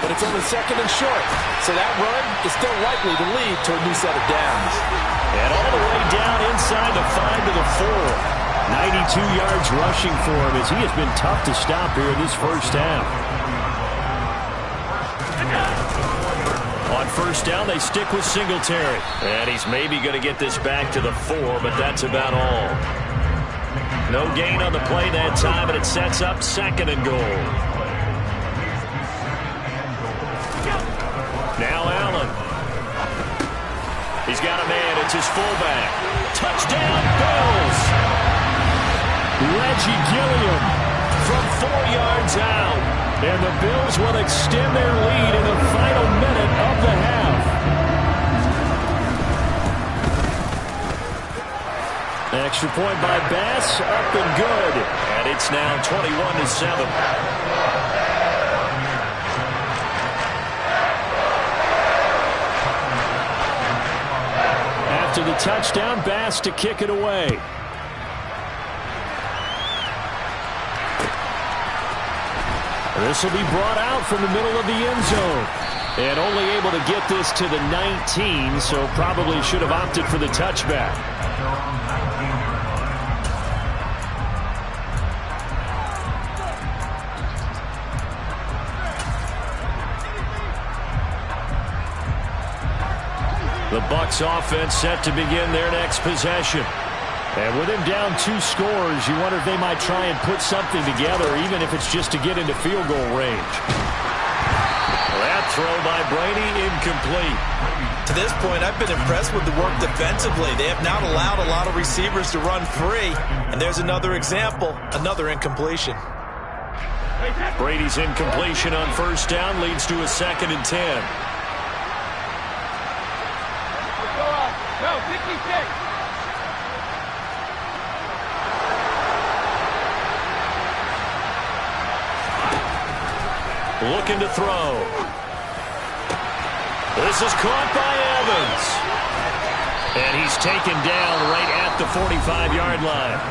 But it's only 2nd and short. So that run is still likely to lead to a new set of downs. And all the way down inside the 5 to the 4. 92 yards rushing for him as he has been tough to stop here in this 1st half. On 1st down, they stick with Singletary. And he's maybe going to get this back to the 4, but that's about all. No gain on the play that time, and it sets up 2nd and goal. Now Allen. He's got a man. It's his fullback. Touchdown, Bills! Reggie Gilliam from 4 yards out. And the Bills will extend their lead in the final minute of the half. Extra point by Bass, up and good. And it's now 21-7. After the touchdown, Bass to kick it away. This will be brought out from the middle of the end zone. And only able to get this to the 19, so probably should have opted for the touchback. The Bucs offense set to begin their next possession. And with him down 2 scores, you wonder if they might try and put something together, even if it's just to get into field goal range. That throw by Brady, incomplete. To this point, I've been impressed with the work defensively. They have not allowed a lot of receivers to run free. And there's another example, another incompletion. Brady's incompletion on 1st down leads to a 2nd and 10. Go, 56. looking to throw. This is caught by Evans. And he's taken down right at the 45-yard line.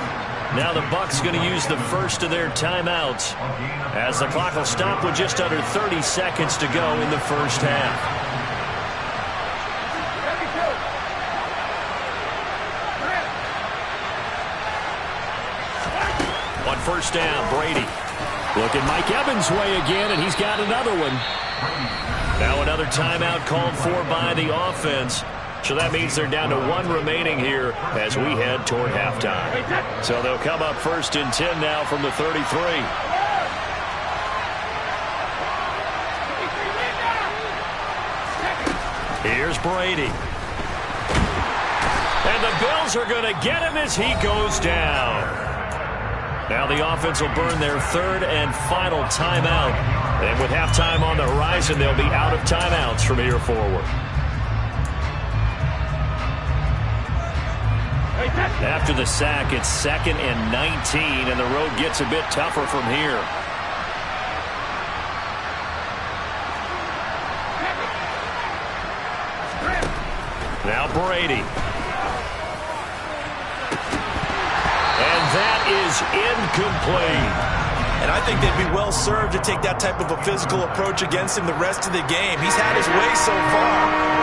Now the Bucs going to use the first of their timeouts as the clock will stop with just under 30 seconds to go in the first half. On first down, Brady. Looking Mike Evans' way again, and he's got another one. Now another timeout called for by the offense. So that means they're down to one remaining here as we head toward halftime. So they'll come up first and 10 now from the 33. Here's Brady. And the Bills are going to get him as he goes down. Now the offense will burn their third and final timeout. And with halftime on the horizon, they'll be out of timeouts from here forward. After the sack, it's 2nd and 19, and the road gets a bit tougher from here. Now Brady. And that is incomplete. And I think they'd be well served to take that type of a physical approach against him the rest of the game. He's had his way so far,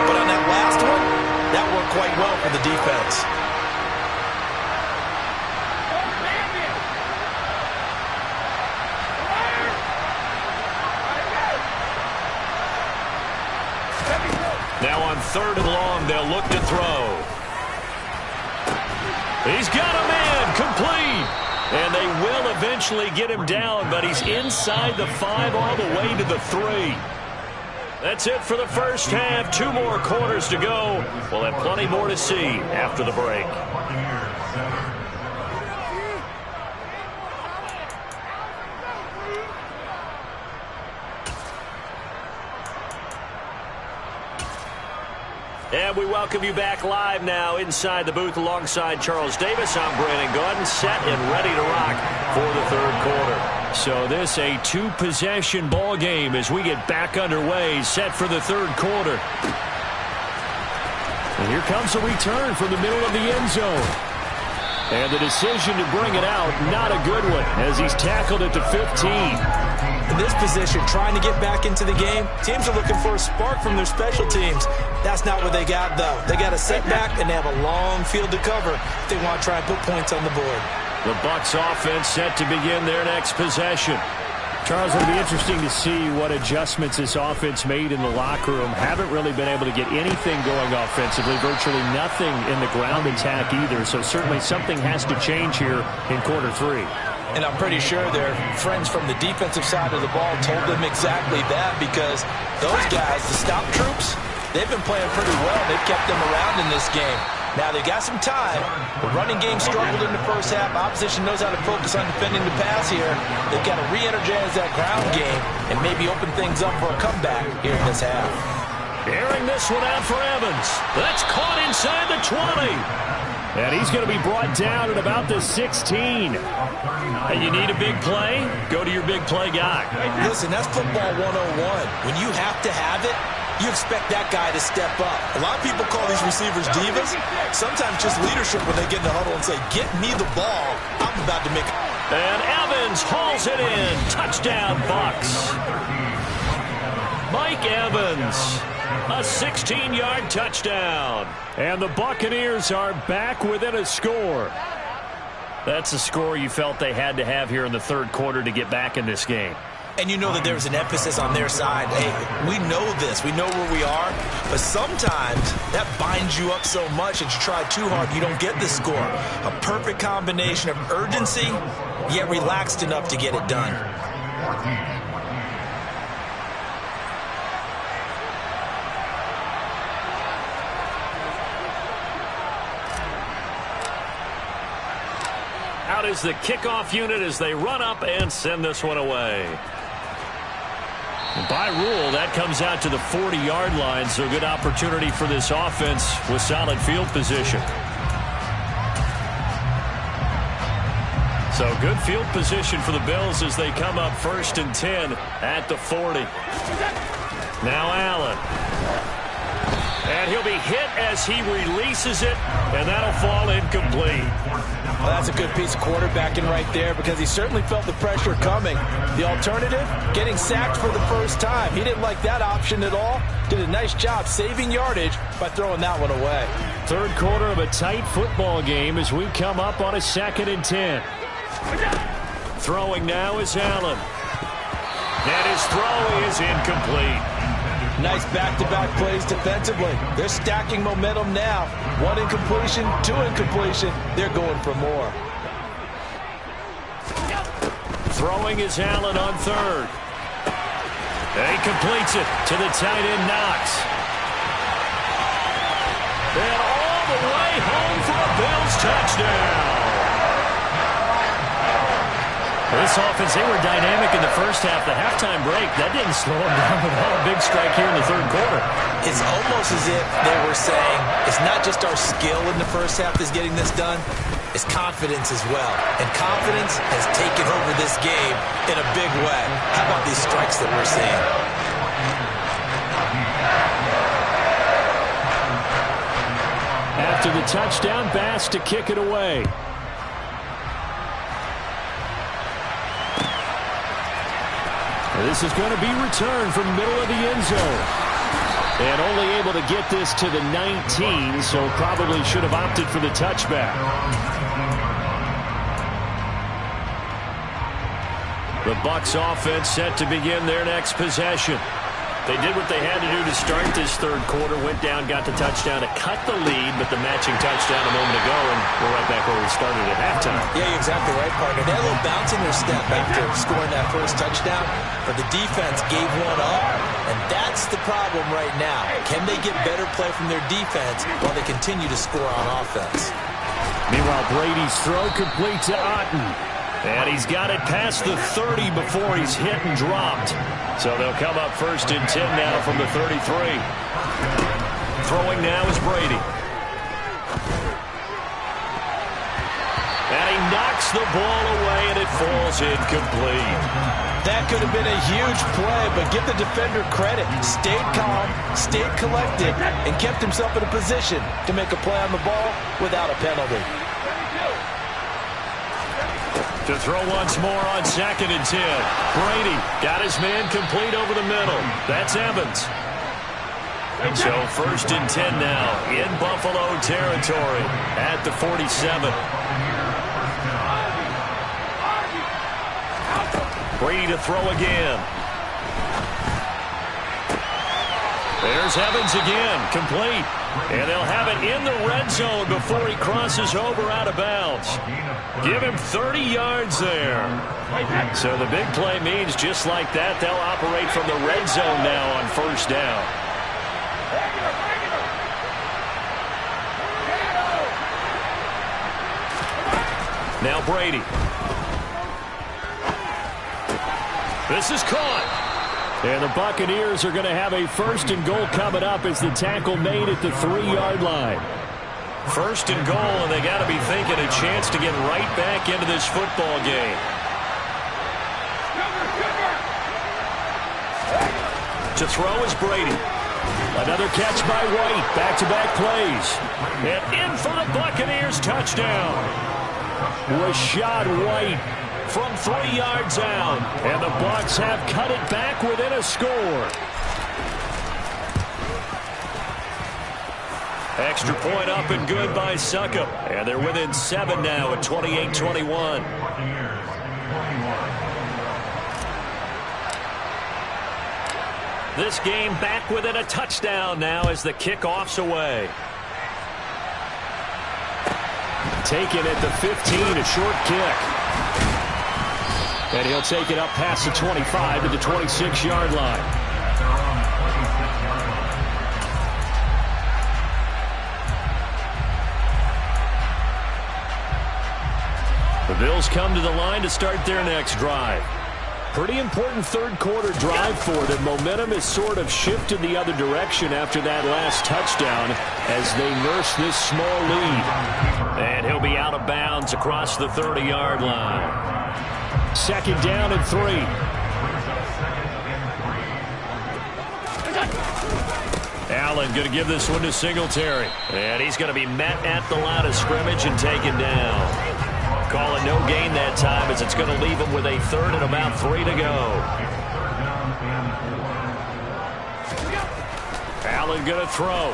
but on that last one, that worked quite well for the defense. Now on 3rd and long, they'll look to throw. He's got a man, complete. And they will eventually get him down, but he's inside the 5 all the way to the 3. That's it for the first half. 2 more quarters to go. We'll have plenty more to see after the break. And we welcome you back live now inside the booth alongside Charles Davis. I'm Brandon Gaudin, set and ready to rock for the 3rd quarter. So this a 2-possession ball game as we get back underway, set for the 3rd quarter. And here comes a return from the middle of the end zone. And the decision to bring it out, not a good one, as he's tackled at the 15. In this position, trying to get back into the game, teams are looking for a spark from their special teams. That's not what they got, though. They got a setback, and they have a long field to cover if they want to try and put points on the board. The Bucs offense set to begin their next possession. Charles, it'll be interesting to see what adjustments this offense made in the locker room. Haven't really been able to get anything going offensively, virtually nothing in the ground attack either. So certainly something has to change here in quarter 3. And I'm pretty sure their friends from the defensive side of the ball told them exactly that, because those guys, the stop troops, they've been playing pretty well. They've kept them around in this game. Now, they got some time. The running game struggled in the first half. Opposition knows how to focus on defending the pass here. They've got to re-energize that ground game and maybe open things up for a comeback here in this half. Airing this one out for Evans. That's caught inside the 20. And he's going to be brought down at about the 16. And you need a big play? Go to your big play guy. Listen, that's football 101. When you have to have it, you expect that guy to step up. A lot of people call these receivers divas. Sometimes just leadership when they get in the huddle and say, get me the ball. I'm about to make it. And Evans hauls it in. Touchdown, Bucs. Mike Evans. A 16-yard touchdown. And the Buccaneers are back within a score. That's a score you felt they had to have here in the 3rd quarter to get back in this game. And you know that there's an emphasis on their side. Hey, we know this. We know where we are. But sometimes that binds you up so much that you try too hard, you don't get the score. A perfect combination of urgency, yet relaxed enough to get it done. Out is the kickoff unit as they run up and send this one away. And by rule, that comes out to the 40-yard line, so good opportunity for this offense with solid field position. So good field position for the Bills as they come up 1st and 10 at the 40. Now Allen. And he'll be hit as he releases it, and that'll fall incomplete. Well, that's a good piece of quarterbacking right there because he certainly felt the pressure coming. The alternative, getting sacked for the first time. He didn't like that option at all. Did a nice job saving yardage by throwing that one away. Third quarter of a tight football game as we come up on a 2nd and 10. Throwing now is Allen. And his throw is incomplete. Nice back-to-back plays defensively. They're stacking momentum now. 1 incompletion, 2 incompletion. They're going for more. Throwing is Allen on 3rd. And he completes it to the tight end, Knox. And all the way home for a Bills touchdown. This offense, they were dynamic in the first half. The halftime break, that didn't slow them down at all. A big strike here in the third quarter. It's almost as if they were saying, it's not just our skill in the first half that's getting this done, it's confidence as well. And confidence has taken over this game in a big way. How about these strikes that we're seeing? After the touchdown, Bass to kick it away. This is going to be returned from the middle of the end zone. And only able to get this to the 19, so probably should have opted for the touchback. The Bucs offense set to begin their next possession. They did what they had to do to start this third quarter, went down, got the touchdown to cut the lead, but the matching touchdown a moment ago, and we're right back where we started at halftime. Yeah, you're exactly right, partner. They had a little bounce in their step after scoring that first touchdown, but the defense gave one up, and that's the problem right now. Can they get better play from their defense while they continue to score on offense? Meanwhile, Brady's throw complete to Otten. And he's got it past the 30 before he's hit and dropped. So they'll come up 1st and 10 now from the 33. Throwing now is Brady. And he knocks the ball away, and it falls incomplete. That could have been a huge play, but give the defender credit. Stayed calm, stayed collected, and kept himself in a position to make a play on the ball without a penalty. To throw once more on 2nd and 10. Brady got his man complete over the middle. That's Evans. So 1st and 10 now in Buffalo territory at the 47. Brady to throw again. There's Evans again, complete. And they'll have it in the red zone before he crosses over out of bounds. Give him 30 yards there. So the big play means just like that, they'll operate from the red zone now on 1st down. Now Brady. This is caught. And the Buccaneers are going to have a 1st and goal coming up as the tackle made at the 3-yard line. 1st and goal, and they got to be thinking a chance to get right back into this football game. To throw is Brady. Another catch by White. Back-to-back plays. And in for the Buccaneers touchdown. Rashad White from 3 yards out. And the Bucs have cut it back within a score. Extra point up and good by Succop. And they're within 7 now at 28-21. This game back within a touchdown now as the kickoff's away. Taken at the 15, a short kick. And he'll take it up past the 25 to the 26-yard line. The Bills come to the line to start their next drive. Pretty important third quarter drive for them. Momentum has sort of shifted the other direction after that last touchdown as they nurse this small lead. And he'll be out of bounds across the 30-yard line. 2nd down and 3. Allen going to give this one to Singletary. And he's going to be met at the line of scrimmage and taken down. Call it no gain that time as it's going to leave him with a 3rd and about 3 to go. Allen going to throw.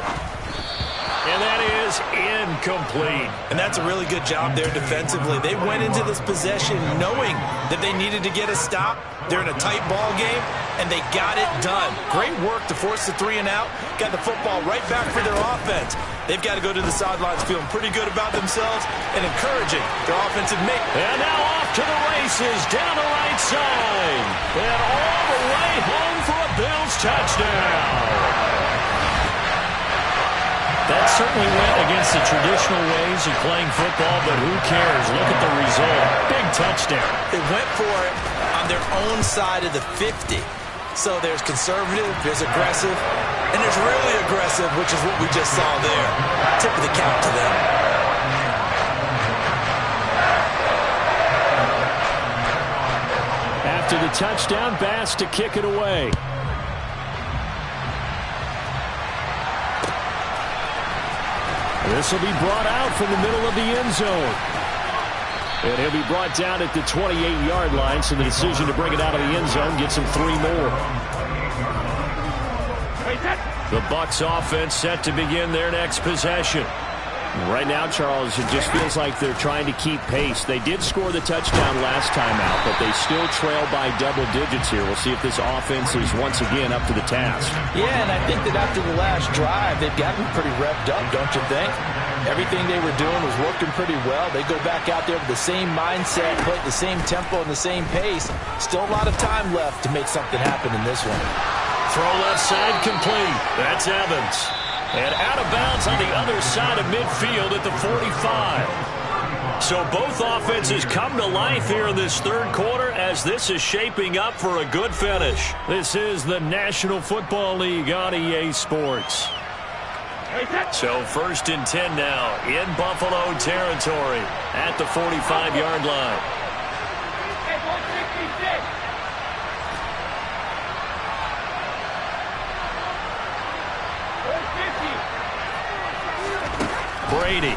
And that is incomplete. And that's a really good job there defensively. They went into this possession knowing that they needed to get a stop. They're in a tight ball game, and they got it done. Great work to force the 3 and out. Got the football right back for their offense. They've got to go to the sidelines feeling pretty good about themselves and encouraging their offensive mate. And now off to the races down the right side. And all the way home for a Bills touchdown. That certainly went against the traditional ways of playing football, but who cares? Look at the result. Big touchdown. They went for it on their own side of the 50. So there's conservative, there's aggressive, and there's really aggressive, which is what we just saw there. Tip of the cap to them. After the touchdown, Bass to kick it away. This will be brought out from the middle of the end zone. And he'll be brought down at the 28-yard line, so the decision to bring it out of the end zone gets him 3 more. The Bucs offense set to begin their next possession. Right now, Charles, it just feels like they're trying to keep pace. They did score the touchdown last time out, but they still trail by double digits here. We'll see if this offense is once again up to the task. Yeah, and I think that after the last drive, they've gotten pretty revved up, don't you think? Everything they were doing was working pretty well. They go back out there with the same mindset, play at the same tempo and the same pace. Still a lot of time left to make something happen in this one. Throw left side complete. That's Evans. And out of bounds on the other side of midfield at the 45. So both offenses come to life here in this third quarter as this is shaping up for a good finish. This is the National Football League on EA Sports. So 1st and 10 now in Buffalo territory at the 45-yard line. Brady.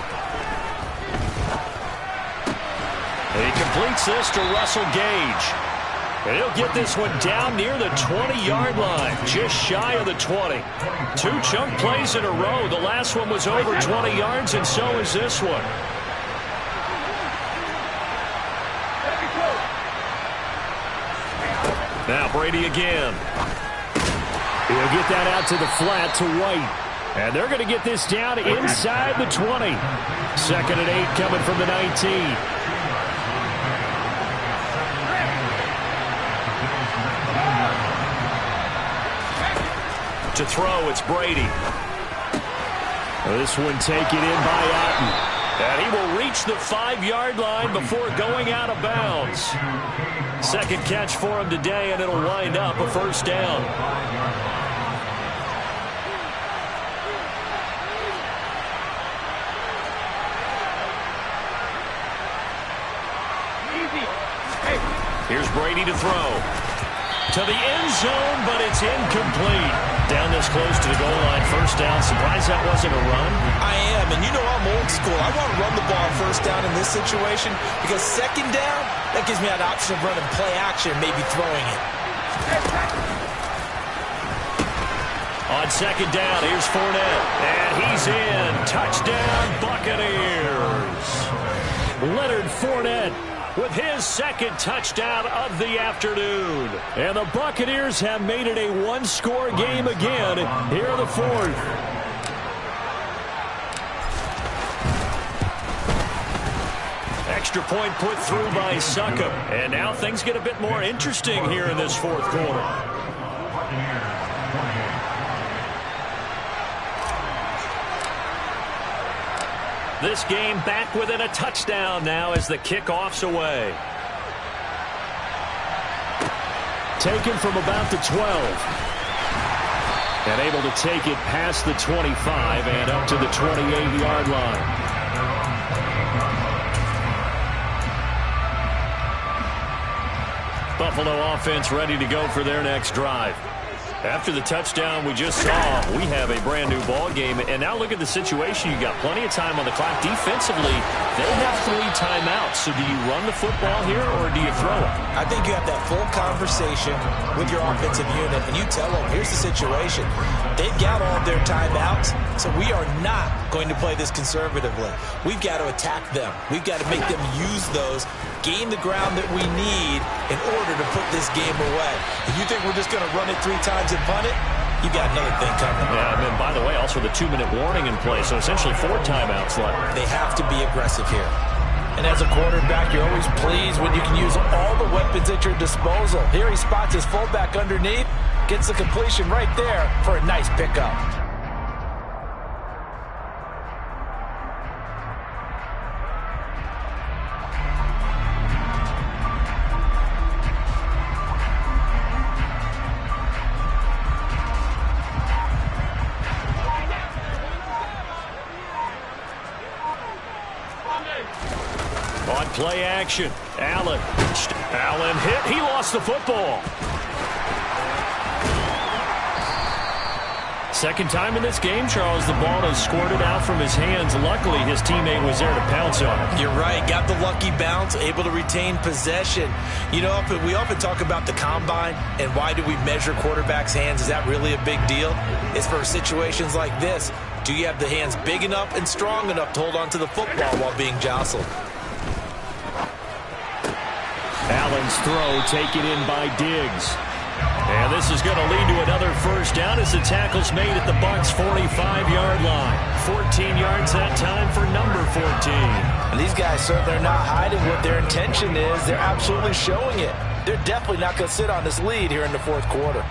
And he completes this to Russell Gage. And he'll get this one down near the 20-yard line, just shy of the 20. 2 chunk plays in a row. The last one was over 20 yards, and so is this one. Now Brady again. He'll get that out to the flat to White. And they're going to get this down inside the 20. 2nd and 8 coming from the 19. To throw, it's Brady. This one taken in by Otten. And he will reach the 5-yard line before going out of bounds. 2nd catch for him today, and it'll wind up a 1st down. Here's Brady to throw. To the end zone, but it's incomplete. Down this close to the goal line, 1st down. Surprised that wasn't a run? I am, and you know I'm old school. I want to run the ball 1st down in this situation because 2nd down, that gives me an option of running play action, maybe throwing it. On 2nd down, here's Fournette. And he's in. Touchdown, Buccaneers. Leonard Fournette with his 2nd touchdown of the afternoon. And the Buccaneers have made it a 1-score game again here in the 4th. Extra point put through by Succop. And now things get a bit more interesting here in this 4th quarter. This game back within a touchdown now as the kickoff's away. taken from about the 12. And able to take it past the 25 and up to the 28-yard line. Buffalo offense ready to go for their next drive. After the touchdown we just saw, we have a brand new ball game. And now look at the situation. You got plenty of time on the clock. Defensively, they have 3 timeouts. So do you run the football here or do you throw it? I think you have that full conversation with your offensive unit, and you tell them, here's the situation. They've got all of their timeouts, so we are not going to play this conservatively. We've got to attack them. We've got to make them use those, gain the ground that we need in order to put this game away. If you think we're just going to run it 3 times and punt it, you got another thing coming. Yeah, and then, by the way, also the 2-minute warning in play, so essentially 4 timeouts left. They have to be aggressive here. And as a quarterback, you're always pleased when you can use all the weapons at your disposal. Here he spots his fullback underneath, gets the completion right there for a nice pickup. On play action, Allen hit. He lost the football. Second time in this game, Charles, the ball has squirted out from his hands. Luckily, his teammate was there to pounce on it. You're right. Got the lucky bounce, able to retain possession. You know, we often talk about the combine and why do we measure quarterbacks' hands. Is that really a big deal? It's for situations like this. Do you have the hands big enough and strong enough to hold on to the football while being jostled? Allen's throw taken in by Diggs. And this is going to lead to another first down as the tackle's made at the Bucs' 45-yard line. 14 yards that time for number 14. And these guys certainly are not hiding what their intention is. They're absolutely showing it. They're definitely not going to sit on this lead here in the 4th quarter.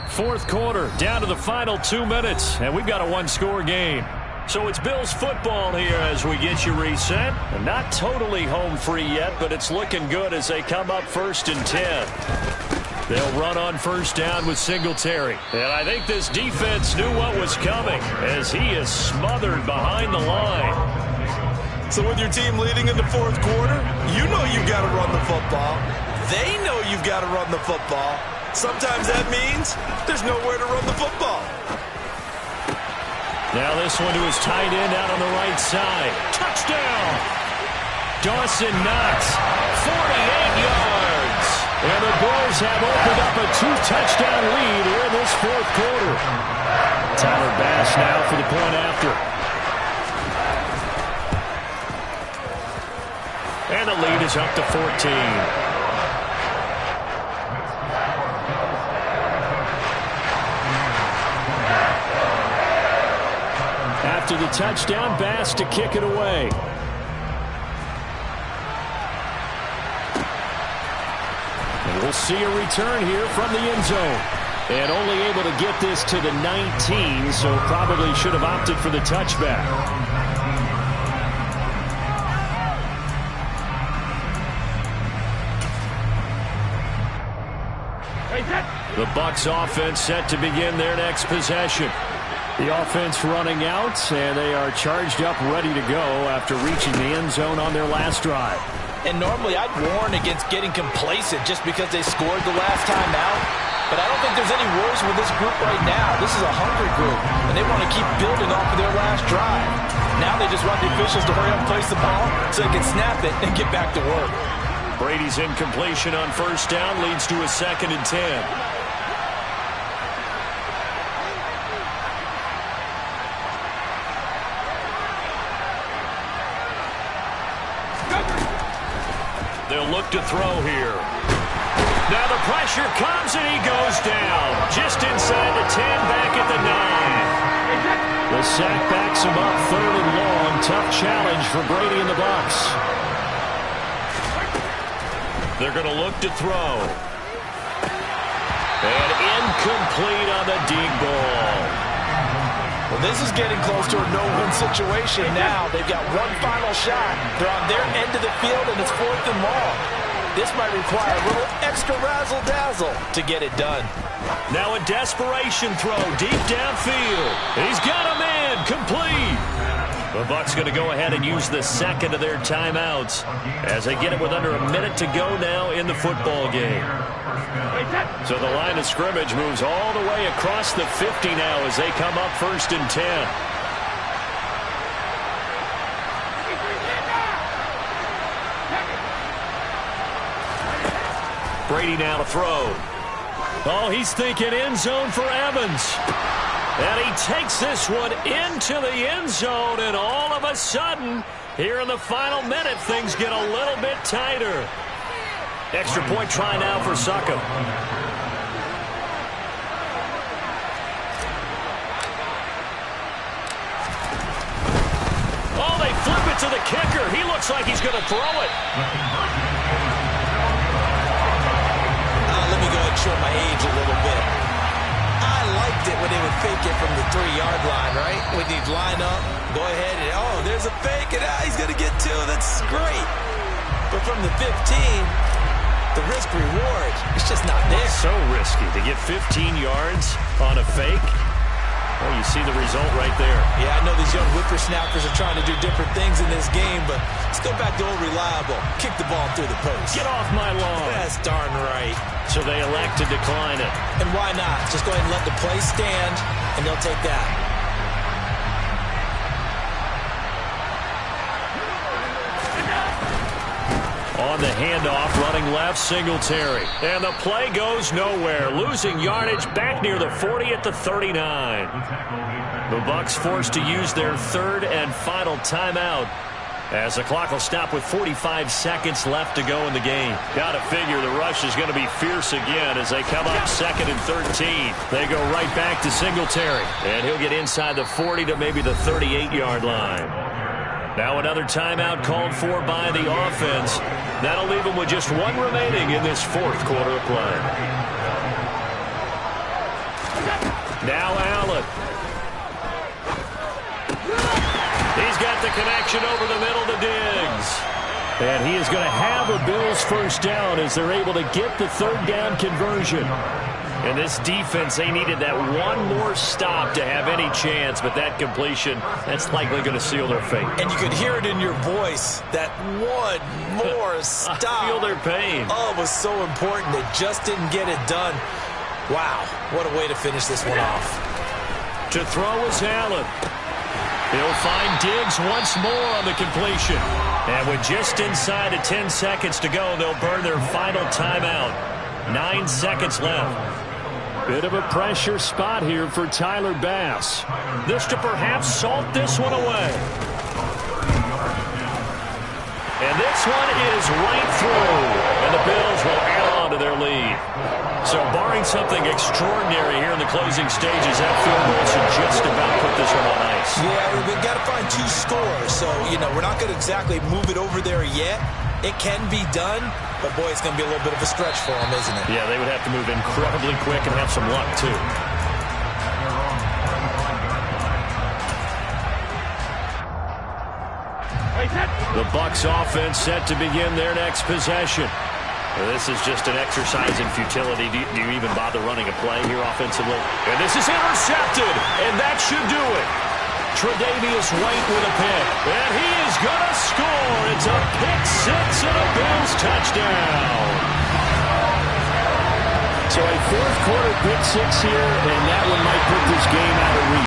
Fourth quarter, down to the final 2 minutes, and we've got a 1-score game. So it's Bills football here as we get you reset. And not totally home free yet, but it's looking good as they come up 1st and 10. They'll run on first down with Singletary. And I think this defense knew what was coming as he is smothered behind the line. So with your team leading in the 4th quarter, you know you've got to run the football. They know you've got to run the football. Sometimes that means there's nowhere to run the football. Now this one to his tight end out on the right side. Touchdown! Dawson Knox, 48 yards. And the Bears have opened up a 2-touchdown lead here in this 4th quarter. Tyler Bass now for the point after. And the lead is up to 14. After the touchdown, Bass to kick it away. And we'll see a return here from the end zone. And only able to get this to the 19, so probably should have opted for the touchback. The Bucs offense set to begin their next possession. The offense running out, and they are charged up, ready to go after reaching the end zone on their last drive. And normally I'd warn against getting complacent just because they scored the last time out. But I don't think there's any worries with this group right now. This is a hungry group, and they want to keep building off of their last drive. Now they just want the officials to hurry up and place the ball so they can snap it and get back to work. Brady's incompletion on first down leads to a 2nd and 10. They'll look to throw here. Now the pressure comes and he goes down. Just inside the 10, back at the 9. The sack backs him up 3rd and long. Tough challenge for Brady and the Bucs. They're going to look to throw. And incomplete on the deep ball. Well, this is getting close to a no-win situation now. They've got one final shot. They're on their end of the field, and it's 4th and long. This might require a little extra razzle-dazzle to get it done. Now a desperation throw deep downfield. He's got a man complete. The Bucs going to go ahead and use the second of their timeouts as they get it with under a minute to go now in the football game. So the line of scrimmage moves all the way across the 50 now as they come up 1st and 10. Brady now to throw. Oh, he's thinking end zone for Evans. And he takes this one into the end zone, and all of a sudden, here in the final minute, things get a little bit tighter. Extra point try now for Suckup. Oh, they flip it to the kicker. He looks like he's going to throw it. Let me go ahead and show my age a little bit. I liked it when they would fake it from the 3-yard line, right? When you'd line up, go ahead, and oh, there's a fake, and he's going to get 2. That's great. But from the 15, the risk-reward, it's just not there. So risky to get 15 yards on a fake. Well, you see the result right there. Yeah, I know these young whippersnappers are trying to do different things in this game, but let's go back to old reliable. Kick the ball through the post. Get off my lawn. That's darn right. So they elect to decline it. And why not? Just go ahead and let the play stand, and they'll take that. On the handoff, running left, Singletary. And the play goes nowhere. Losing yardage back near the 40 at the 39. The Bucs forced to use their 3rd and final timeout as the clock will stop with 45 seconds left to go in the game. Got to figure the rush is going to be fierce again as they come up 2nd and 13. They go right back to Singletary. And he'll get inside the 40 to maybe the 38-yard line. Now another timeout called for by the offense. That'll leave them with just 1 remaining in this 4th quarter of play. Now Allen. He's got the connection over the middle to Diggs. And he is going to have a Bills first down as they're able to get the 3rd down conversion. And this defense, they needed that one more stop to have any chance, but that completion, that's likely going to seal their fate. And you could hear it in your voice, that one more stop. I feel their pain. Oh, it was so important. They just didn't get it done. Wow, what a way to finish this one off. To throw is Allen. He'll find Diggs once more on the completion. And with just inside of 10 seconds to go, they'll burn their final timeout. 9 seconds left. Bit of a pressure spot here for Tyler Bass. This to perhaps salt this one away. And this one is right through. And the Bills will add on to their lead. So barring something extraordinary here in the closing stages, that field goal should just about put this one on ice. Yeah, we've got to find 2 scores. So, we're not going to exactly move it over there yet. It can be done, but boy, it's going to be a little bit of a stretch for them, isn't it? Yeah, they would have to move incredibly quick and have some luck, too. The Bucs offense set to begin their next possession. This is just an exercise in futility. Do you even bother running a play here offensively? And this is intercepted, and that should do it. Tre'Davious White with a pick, and he is going to score. It's a pick 6 and a Bills touchdown. So a 4th quarter pick 6 here, and that one might put this game out of reach.